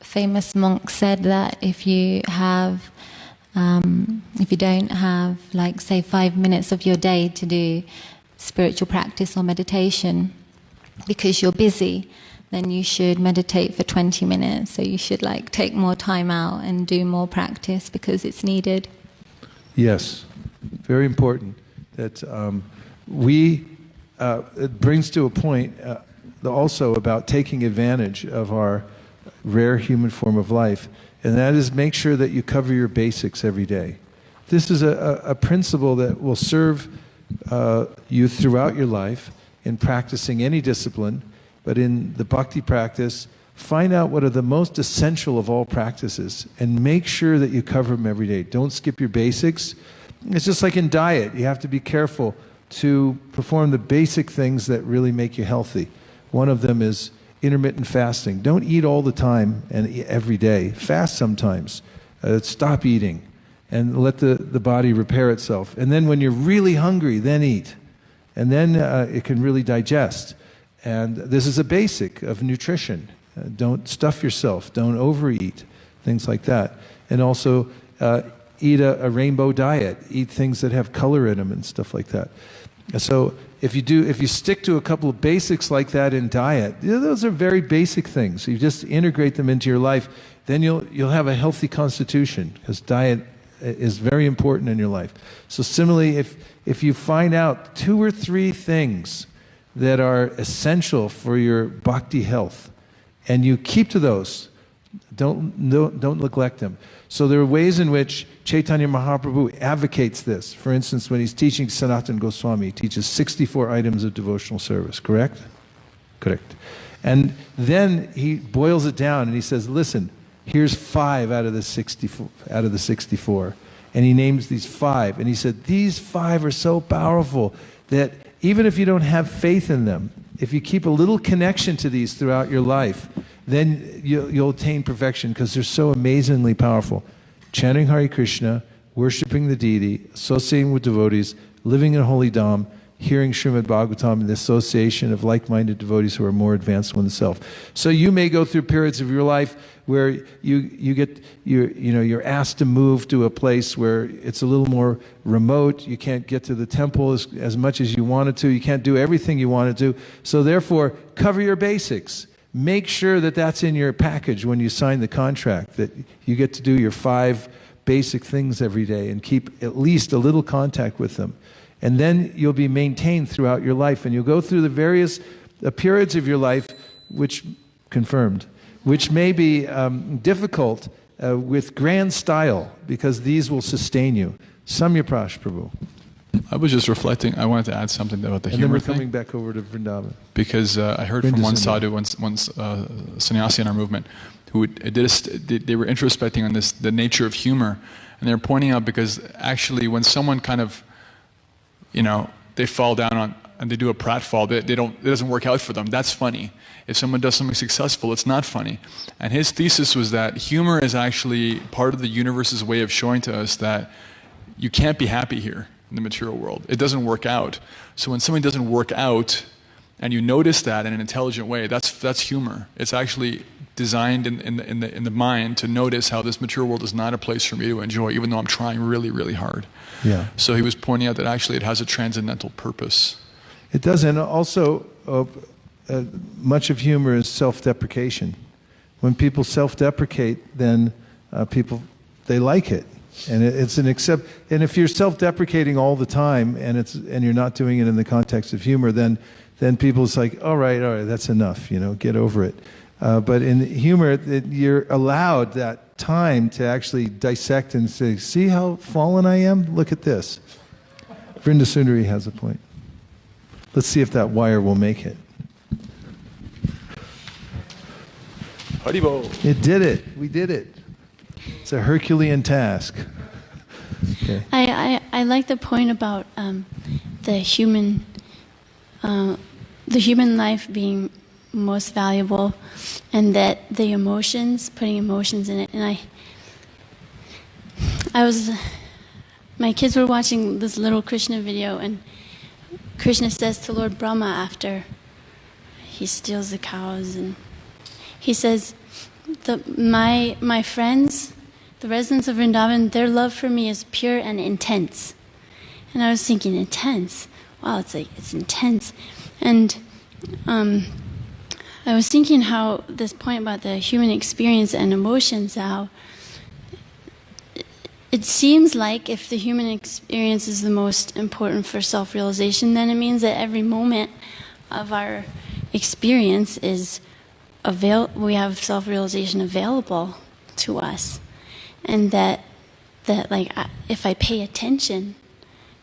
Speaker 8: famous monk said that if you don't have, like, say 5 minutes of your day to do spiritual practice or meditation because you're busy, then you should meditate for 20 minutes. So you should take more time out and do more practice because it's needed.
Speaker 1: Yes, very important. That it brings to a point also about taking advantage of our rare human form of life, and that is make sure that you cover your basics every day. This is a principle that will serve you throughout your life, in practicing any discipline, but in the bhakti practice, find out what are the most essential of all practices and make sure that you cover them every day. Don't skip your basics. It's just like in diet. You have to be careful to perform the basic things that really make you healthy. One of them is intermittent fasting. Don't eat all the time and every day. Fast sometimes. Stop eating and let the body repair itself. And then when you're really hungry, then eat. And then it can really digest. And this is a basic of nutrition. Don't stuff yourself. Don't overeat. Things like that. And also eat a rainbow diet. Eat things that have color in them and stuff like that. And so if you stick to a couple of basics like that in diet, those are very basic things. You just integrate them into your life, then you'll have a healthy constitution, because diet is very important in your life. So similarly, if you find out 2 or 3 things that are essential for your bhakti health, and you keep to those, don't neglect them. So there are ways in which Chaitanya Mahaprabhu advocates this. For instance, when he's teaching Sanatana Goswami, he teaches 64 items of devotional service, correct? Correct. And then he boils it down and he says, listen, here's 5 out of the 64. And he names these 5. And he said, these 5 are so powerful that even if you don't have faith in them, if you keep a little connection to these throughout your life, then you'll attain perfection, because they're so amazingly powerful. Chanting Hare Krishna, worshiping the deity, associating with devotees, living in holy dham, hearing Srimad Bhagavatam in the association of like-minded devotees who are more advanced than oneself. So you may go through periods of your life where you're asked to move to a place where it's a little more remote. You can't get to the temple as much as you wanted to. You can't do everything you wanted to. So therefore, cover your basics. Make sure that that's in your package when you sign the contract, that you get to do your 5 basic things every day and keep at least a little contact with them. And then you'll be maintained throughout your life, and you'll go through the various periods of your life which may be difficult with grand style, because these will sustain you. Samyaprash Prabhu.
Speaker 4: I was just reflecting. I wanted to add something about the
Speaker 1: humor thing. And then we're coming back over to Vrindavan.
Speaker 4: Because I heard from one sadhu, one sannyasi in our movement, who they were introspecting on the nature of humor, and they were pointing out, because actually when someone kind of, they fall down on, and they do a pratfall, it doesn't work out for them. That's funny. If someone does something successful, it's not funny. And his thesis was that humor is actually part of the universe's way of showing to us that you can't be happy here in the material world. It doesn't work out. So when something doesn't work out, and you notice that in an intelligent way, that's humor. It's actually designed in the mind to notice how this material world is not a place for me to enjoy, even though I'm trying really, really hard.
Speaker 1: Yeah.
Speaker 4: So he was pointing out that actually it has a transcendental purpose.
Speaker 1: It does, and also much of humor is self-deprecation. When people self-deprecate, then they like it. And it's an and if you're self-deprecating all the time, and you're not doing it in the context of humor, then people, it's like, all right, that's enough, get over it. But in humor, you're allowed that time to actually dissect and say, see how fallen I am? Look at this. Vrinda Sundari has a point. Let's see if that wire will make it.
Speaker 4: Haribo.
Speaker 1: It did it. We did it. It's a Herculean task. Okay.
Speaker 9: I like the point about the human life being most valuable, and that the emotions, putting emotions in it. And my kids were watching this little Krishna video, and Krishna says to Lord Brahma after he steals the cows, and he says, my friends, the residents of Vrindavan, their love for me is pure and intense. And I was thinking, intense? Wow, it's intense. And I was thinking how this point about the human experience and emotions, how it seems like if the human experience is the most important for self-realization, then it means that every moment of our experience is we have self-realization available to us. And that like if I pay attention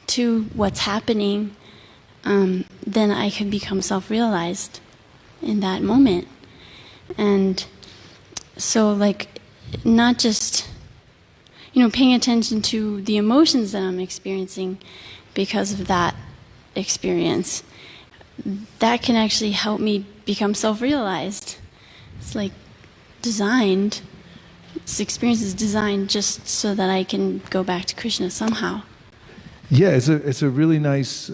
Speaker 9: to what's happening, then I could become self-realized in that moment. And so, like, not just, paying attention to the emotions that I'm experiencing because of that experience, that can actually help me become self-realized. It's like designed, this experience is designed just so that I can go back to Krishna somehow.
Speaker 1: Yeah, it's a really nice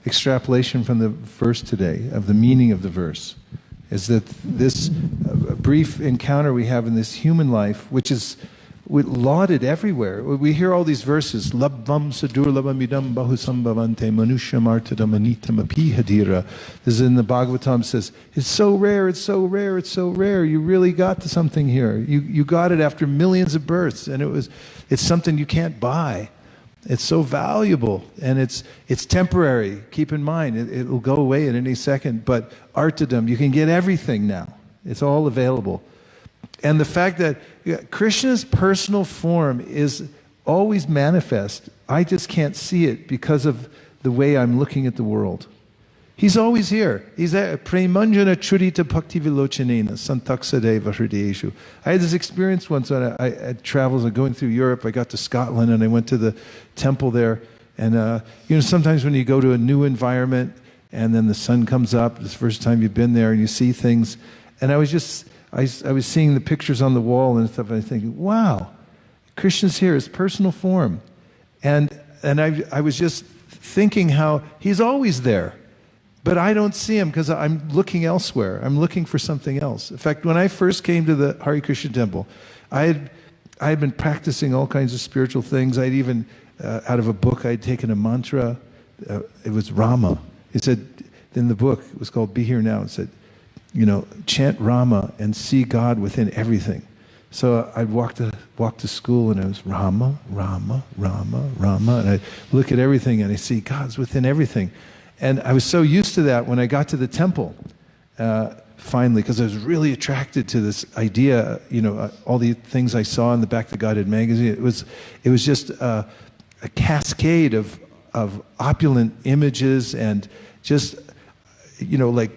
Speaker 1: extrapolation from the verse today, of the meaning of the verse, is that this brief encounter we have in this human life, which is lauded everywhere. We hear all these verses, Labvam sadurlabamidam bahusambhavante manusham artadam anitam apihadira. This is in the Bhagavatam, says, it's so rare, it's so rare, it's so rare. You really got to something here. You got it after millions of births, and it's something you can't buy. It's so valuable, and it's temporary. Keep in mind, it'll go away at any second, but artadam, you can get everything now. It's all available. And the fact that Krishna's personal form is always manifest, I just can't see it because of the way I'm looking at the world. He's always here. He's there. Premanjana churita bhakti vilochanena santaksadeva hrideshu. I had this experience once when I traveled, going through Europe. I got to Scotland and I went to the temple there. And sometimes when you go to a new environment and then the sun comes up, it's the first time you've been there, and you see things. And I was seeing the pictures on the wall and stuff, and I was thinking, wow, Krishna's here, his personal form. And I was just thinking how he's always there. But I don't see him because I'm looking elsewhere. I'm looking for something else. In fact, when I first came to the Hare Krishna temple, I had been practicing all kinds of spiritual things. I'd even, out of a book, I'd taken a mantra. It was Rama. It said, in the book, it was called Be Here Now. It said, chant Rama and see God within everything. So I'd walk to school and it was Rama, Rama, Rama, Rama. And I look at everything and I see God's within everything. And I was so used to that when I got to the temple, finally, because I was really attracted to this idea, all the things I saw in the Back to Godhead magazine. It was just a cascade of opulent images and just, like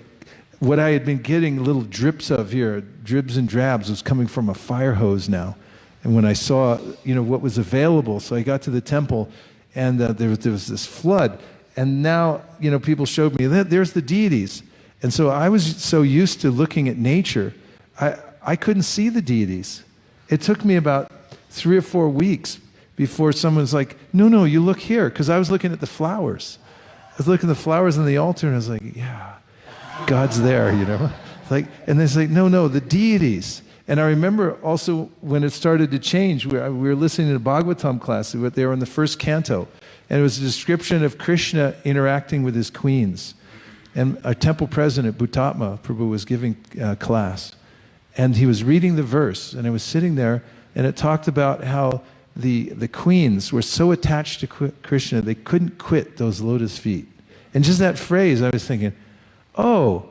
Speaker 1: what I had been getting little drips of here, dribs and drabs, was coming from a fire hose now. And when I saw, what was available, so I got to the temple and there was this flood. And now, people showed me that there's the deities. And so I was so used to looking at nature, I couldn't see the deities. It took me about 3 or 4 weeks before someone's like, no, you look here. Because I was looking at the flowers. I was looking at the flowers on the altar and I was like, yeah, God's there, and they say, no, the deities. And I remember also when it started to change, we were listening to the Bhagavatam class, they were in the first canto. And it was a description of Krishna interacting with his queens. And our temple president, Bhuttatma Prabhu, was giving class. And he was reading the verse, and I was sitting there, and it talked about how the queens were so attached to Krishna, they couldn't quit those lotus feet. And just that phrase, I was thinking, oh,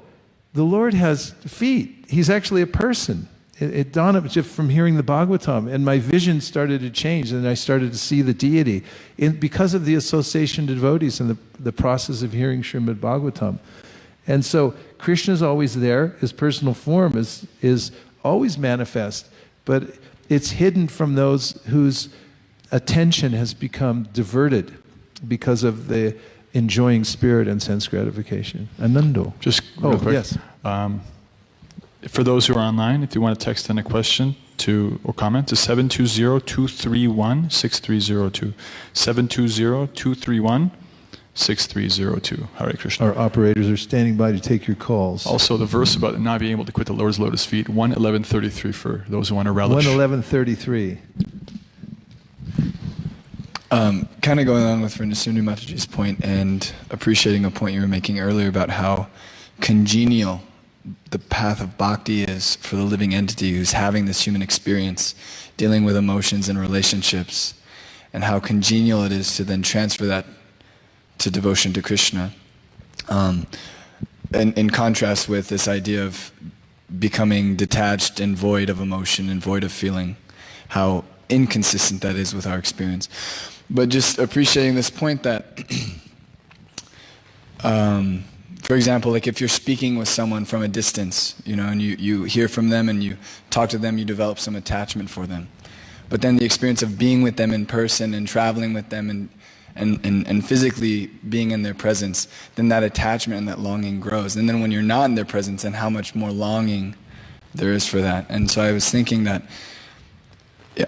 Speaker 1: the Lord has feet. He's actually a person. It dawned up just from hearing the Bhagavatam, and my vision started to change, and I started to see the deity because of the association to devotees and the process of hearing Srimad Bhagavatam. And so Krishna's always there. His personal form is always manifest, but it's hidden from those whose attention has become diverted because of the enjoying spirit and sense gratification. Anando.
Speaker 4: Just real quick.
Speaker 1: Yes.
Speaker 4: For those who are online, if you want to text in a question or comment to 720-231-6302. 720-231-6302. Hare Krishna.
Speaker 1: Our operators are standing by to take your calls.
Speaker 4: Also, the verse about not being able to quit the Lord's lotus feet, 1:11:33 for those who want to relish.
Speaker 1: 1:11:33.
Speaker 2: Kind of going on with Vrindasunri Mataji's point and appreciating a point you were making earlier about how congenial the path of bhakti is for the living entity who's having this human experience, dealing with emotions and relationships, and how congenial it is to then transfer that to devotion to Krishna. And in contrast with this idea of becoming detached and void of emotion and void of feeling, how inconsistent that is with our experience. But just appreciating this point that For example, like if you're speaking with someone from a distance, and you hear from them and you talk to them, you develop some attachment for them. But then the experience of being with them in person and traveling with them and physically being in their presence, then that attachment and that longing grows. And then when you're not in their presence, then how much more longing there is for that. And so I was thinking that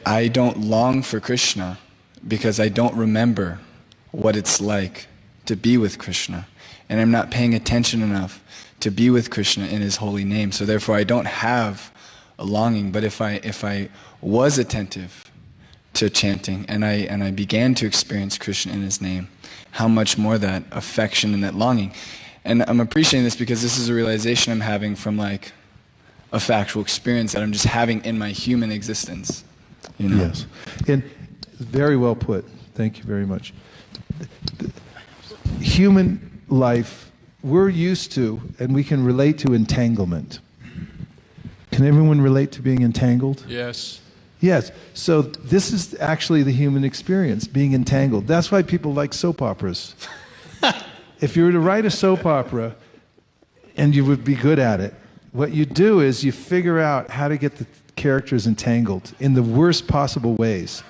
Speaker 2: I don't long for Krishna because I don't remember what it's like to be with Krishna. And I'm not paying attention enough to be with Krishna in His holy name. So therefore I don't have a longing. But if I was attentive to chanting and I began to experience Krishna in His name, how much more that affection and that longing. And I'm appreciating this because this is a realization I'm having from like a factual experience that I'm just having in my human existence.
Speaker 1: Yes. And very well put. Thank you very much. Human life, we're used to, and we can relate to entanglement. Can everyone relate to being entangled?
Speaker 4: Yes.
Speaker 1: Yes. So this is actually the human experience, being entangled. That's why people like soap operas. If you were to write a soap opera, and you would be good at it, what you do is you figure out how to get the characters entangled in the worst possible ways.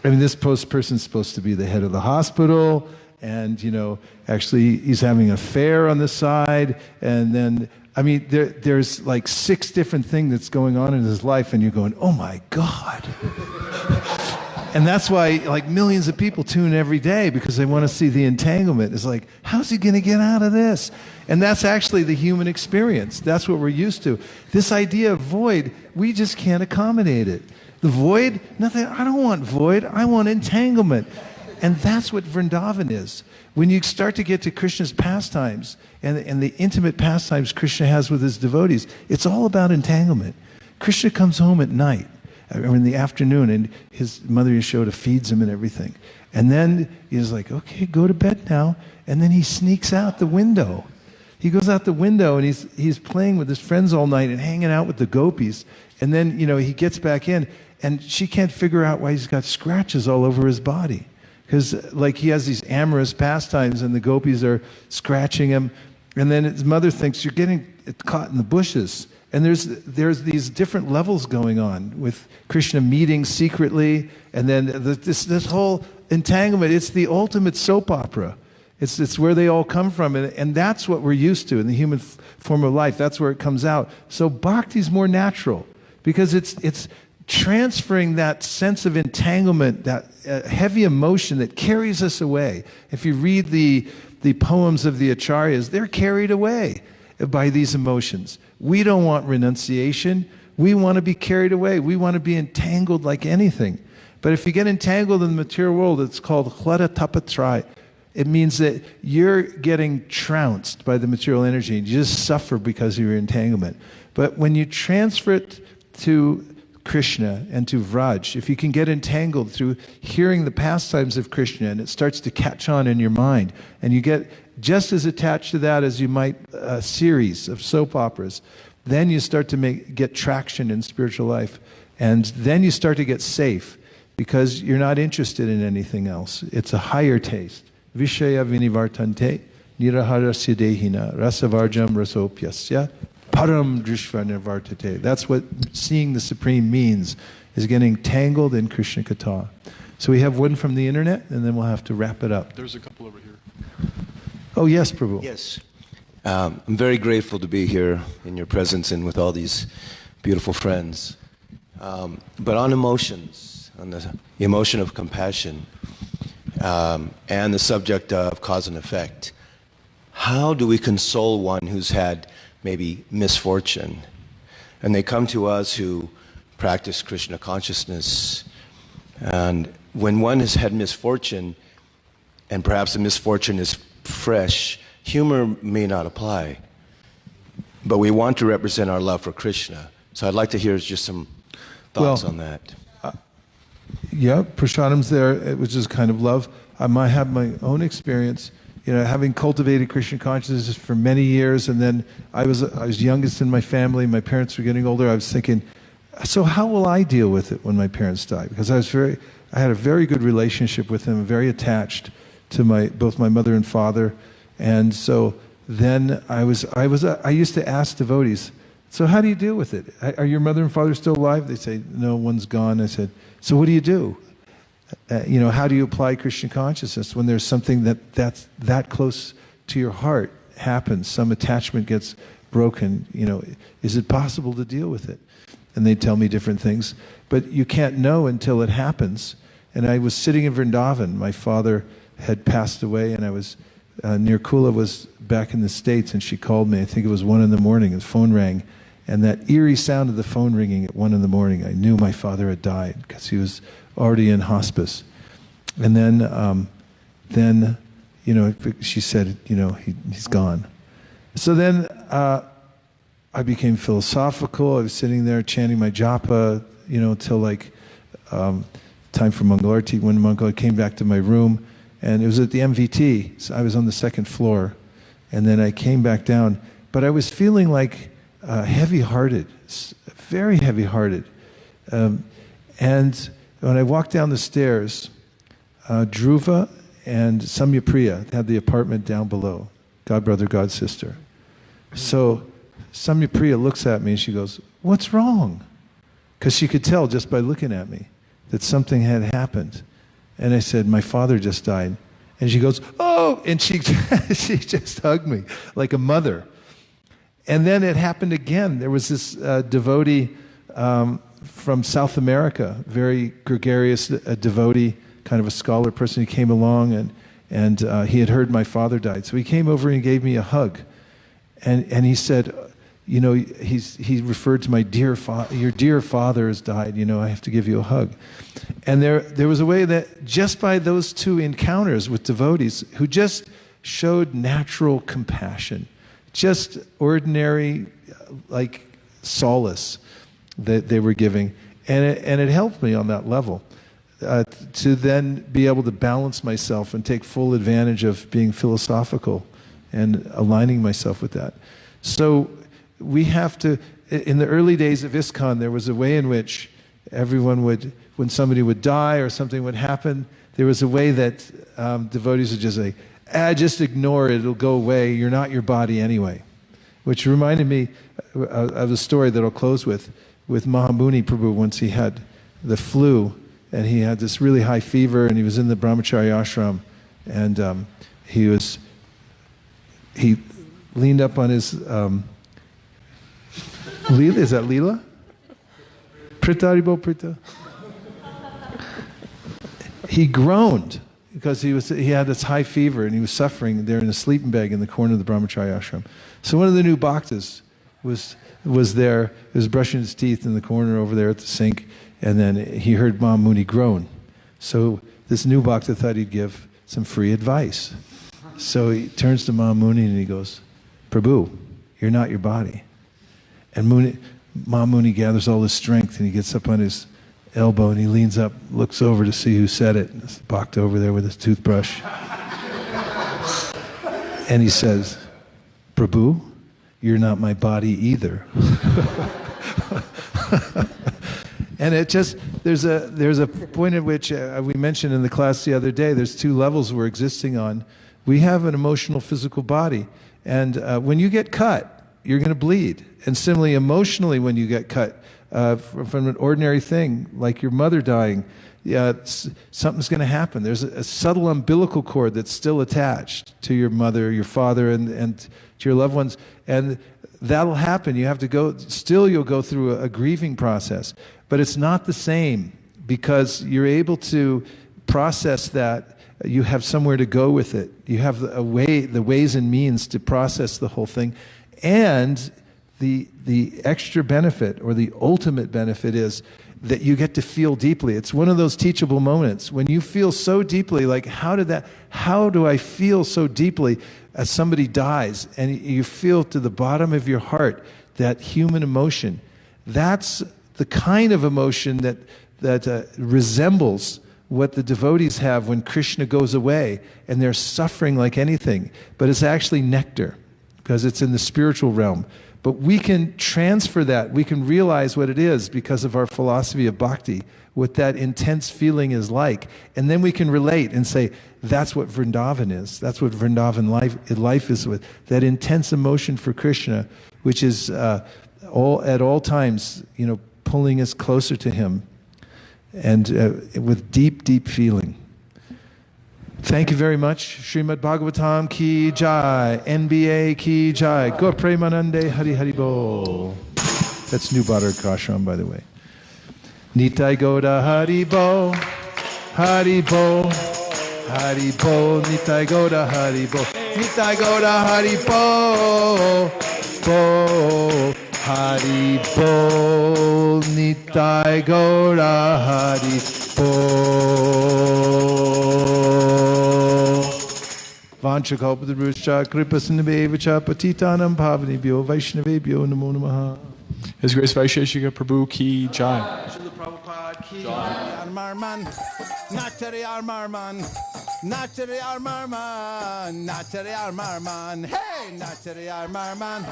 Speaker 1: I mean, this person's supposed to be the head of the hospital, and, actually he's having an affair on the side, and then, I mean, there's like 6 different things that's going on in his life, and you're going, oh my God. And that's why, like, millions of people tune every day because they want to see the entanglement. It's like, how's he going to get out of this? And that's actually the human experience. That's what we're used to. This idea of void, we just can't accommodate it. The void, nothing, I don't want void, I want entanglement. And that's what Vrindavan is. When you start to get to Krishna's pastimes and the intimate pastimes Krishna has with his devotees, it's all about entanglement. Krishna comes home at night, or in the afternoon, and his mother Yashoda feeds him and everything. And then he's like, okay, go to bed now. And then he sneaks out the window. He goes out the window and he's playing with his friends all night and hanging out with the gopis. And then, he gets back in, and she can't figure out why he's got scratches all over his body. Because, like, he has these amorous pastimes, and the gopis are scratching him. And then his mother thinks, you're getting caught in the bushes. And there's these different levels going on with Krishna meeting secretly, and then this whole entanglement. It's the ultimate soap opera. It's where they all come from, and that's what we're used to in the human form of life. That's where it comes out. So bhakti's more natural because it's transferring that sense of entanglement, that heavy emotion that carries us away. If you read the poems of the acharyas, they're carried away by these emotions. We don't want renunciation. We want to be carried away. We want to be entangled like anything. But if you get entangled in the material world, it's called chlada tapatrai. It means that you're getting trounced by the material energy and you just suffer because of your entanglement. But when you transfer it to Krishna and to Vraj, if you can get entangled through hearing the pastimes of Krishna, and it starts to catch on in your mind, and you get just as attached to that as you might a series of soap operas, then you start to get traction in spiritual life. And then you start to get safe because you're not interested in anything else. It's a higher taste. Vishaya vinivartante niraharasya dehina rasavarjam rasopyasya param drishva nivartate. That's what seeing the Supreme means, is getting tangled in Krishna Katha. So we have one from the internet, and then we'll have to wrap it up.
Speaker 4: There's a couple over here.
Speaker 1: Oh, yes, Prabhu.
Speaker 5: Yes. I'm very grateful to be here in your presence and with all these beautiful friends. But on emotions, on the emotion of compassion, and the subject of cause and effect, how do we console one who's had maybe misfortune? And they come to us who practice Krishna consciousness. And when one has had misfortune, and perhaps the misfortune is fresh, humor may not apply. But we want to represent our love for Krishna. So I'd like to hear just some thoughts on that.
Speaker 1: Yeah, Prasadam's there, which is kind of love. I might have my own experience, having cultivated Krishna consciousness for many years, and then I was youngest in my family. My parents were getting older. I was thinking, so how will I deal with it when my parents die? Because I had a very good relationship with them, very attached to both my mother and father, And so then I used to ask devotees, so how do you deal with it? Are your mother and father still alive? They say, no, one's gone. I said, so what do you do? How do you apply Krishna consciousness when there's something that's that close to your heart happens, some attachment gets broken, is it possible to deal with it? And they tell me different things, but you can't know until it happens. And I was sitting in Vrindavan. My father had passed away, and I was Nirkula was back in the States, and she called me. I think it was 1 a.m, and the phone rang, and that eerie sound of the phone ringing at 1 a.m, I knew my father had died because he was already in hospice. And then she said, he's gone. So then I became philosophical. I was sitting there chanting my japa, till like time for Mangalarti. When Mangalarti came back to my room, and it was at the MVT, so I was on the 2nd floor, and then I came back down. But I was feeling like heavy-hearted, very heavy-hearted. And when I walked down the stairs, Dhruva and Samyapriya had the apartment down below, God brother, God sister. So Samyapriya looks at me and she goes, what's wrong? Because she could tell just by looking at me that something had happened. And I said, my father just died. And she goes, oh, and she just hugged me like a mother. And then it happened again. There was this devotee from South America, very gregarious devotee, kind of a scholar person. He came along and he had heard my father died. So he came over and gave me a hug. And he said, he referred to my dear father, your dear father has died, I have to give you a hug. And there was a way that just by those two encounters with devotees who just showed natural compassion, just ordinary, like solace that they were giving. And it helped me on that level to then be able to balance myself and take full advantage of being philosophical and aligning myself with that. So we have to, in the early days of ISKCON, there was a way in which everyone would, when somebody would die or something would happen, there was a way that devotees would just say, just ignore it, it'll go away, you're not your body anyway. Which reminded me of a story that I'll close with Mahamuni Prabhu. Once he had the flu, and he had this really high fever, and he was in the brahmachari ashram, and he leaned up on his Leela, is that Leela? Prita Haribo Prita? He groaned because he had this high fever and he was suffering there in a sleeping bag in the corner of the brahmachari ashram. So one of the new bhaktas was there, he was brushing his teeth in the corner over there at the sink, and then he heard Mahamuni groan. So this new bhakta thought he'd give some free advice. So he turns to Mahamuni and he goes, Prabhu, you're not your body. And Mahamuni gathers all his strength and he gets up on his elbow and he leans up, looks over to see who said it. And it's Bhakta over there with his toothbrush. And he says, Prabhu, you're not my body either. And it just, there's a point at which we mentioned in the class the other day, there's two levels we're existing on. We have an emotional, physical body. And when you get cut, you're going to bleed. And similarly, emotionally, when you get cut from an ordinary thing, like your mother dying, something's going to happen. There's a subtle umbilical cord that's still attached to your mother, your father, and to your loved ones. And that'll happen. You have to go, still you'll go through a grieving process. But it's not the same because you're able to process that. You have somewhere to go with it. You have the ways and means to process the whole thing. And the extra benefit or the ultimate benefit is that you get to feel deeply. It's one of those teachable moments when you feel so deeply, like how do I feel so deeply as somebody dies? And you feel to the bottom of your heart that human emotion. That's the kind of emotion that resembles what the devotees have when Krishna goes away and they're suffering like anything. But it's actually nectar because it's in the spiritual realm. But we can transfer that. We can realize what it is because of our philosophy of bhakti, what that intense feeling is like. And then we can relate and say, that's what Vrindavan is. That's what Vrindavan life is with. That intense emotion for Krishna, which is at all times, pulling us closer to Him, and with deep, deep feeling. Thank you very much. Srimad Bhagavatam ki jai. NBA ki jai. Gaur Premanande Hari Hari Bol. That's New Bharat Ashram, by the way. Nitai Gauda Hari Bol. Hari Bol. Hari Bol. Nitai Gauda Hari Bol. Nitai Gauda Hari Bol. Bol. Hari Bol. Nitai Gauda Hari Bol. Vanchakalpadruscha kripasinabhevacha patitanam pavanebhyo Vaishnavebhyo namo namaha.
Speaker 4: His Grace Vaisesika Prabhu ki jai.
Speaker 10: Srila Prabhupada ki jai. Armarman, Natari Armarman, Natari Armarman, Natari Armarman. Hey, Natari Armarman,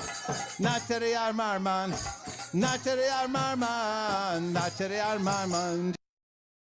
Speaker 10: Natari Armarman, Natari Armarman, Natari Armarman.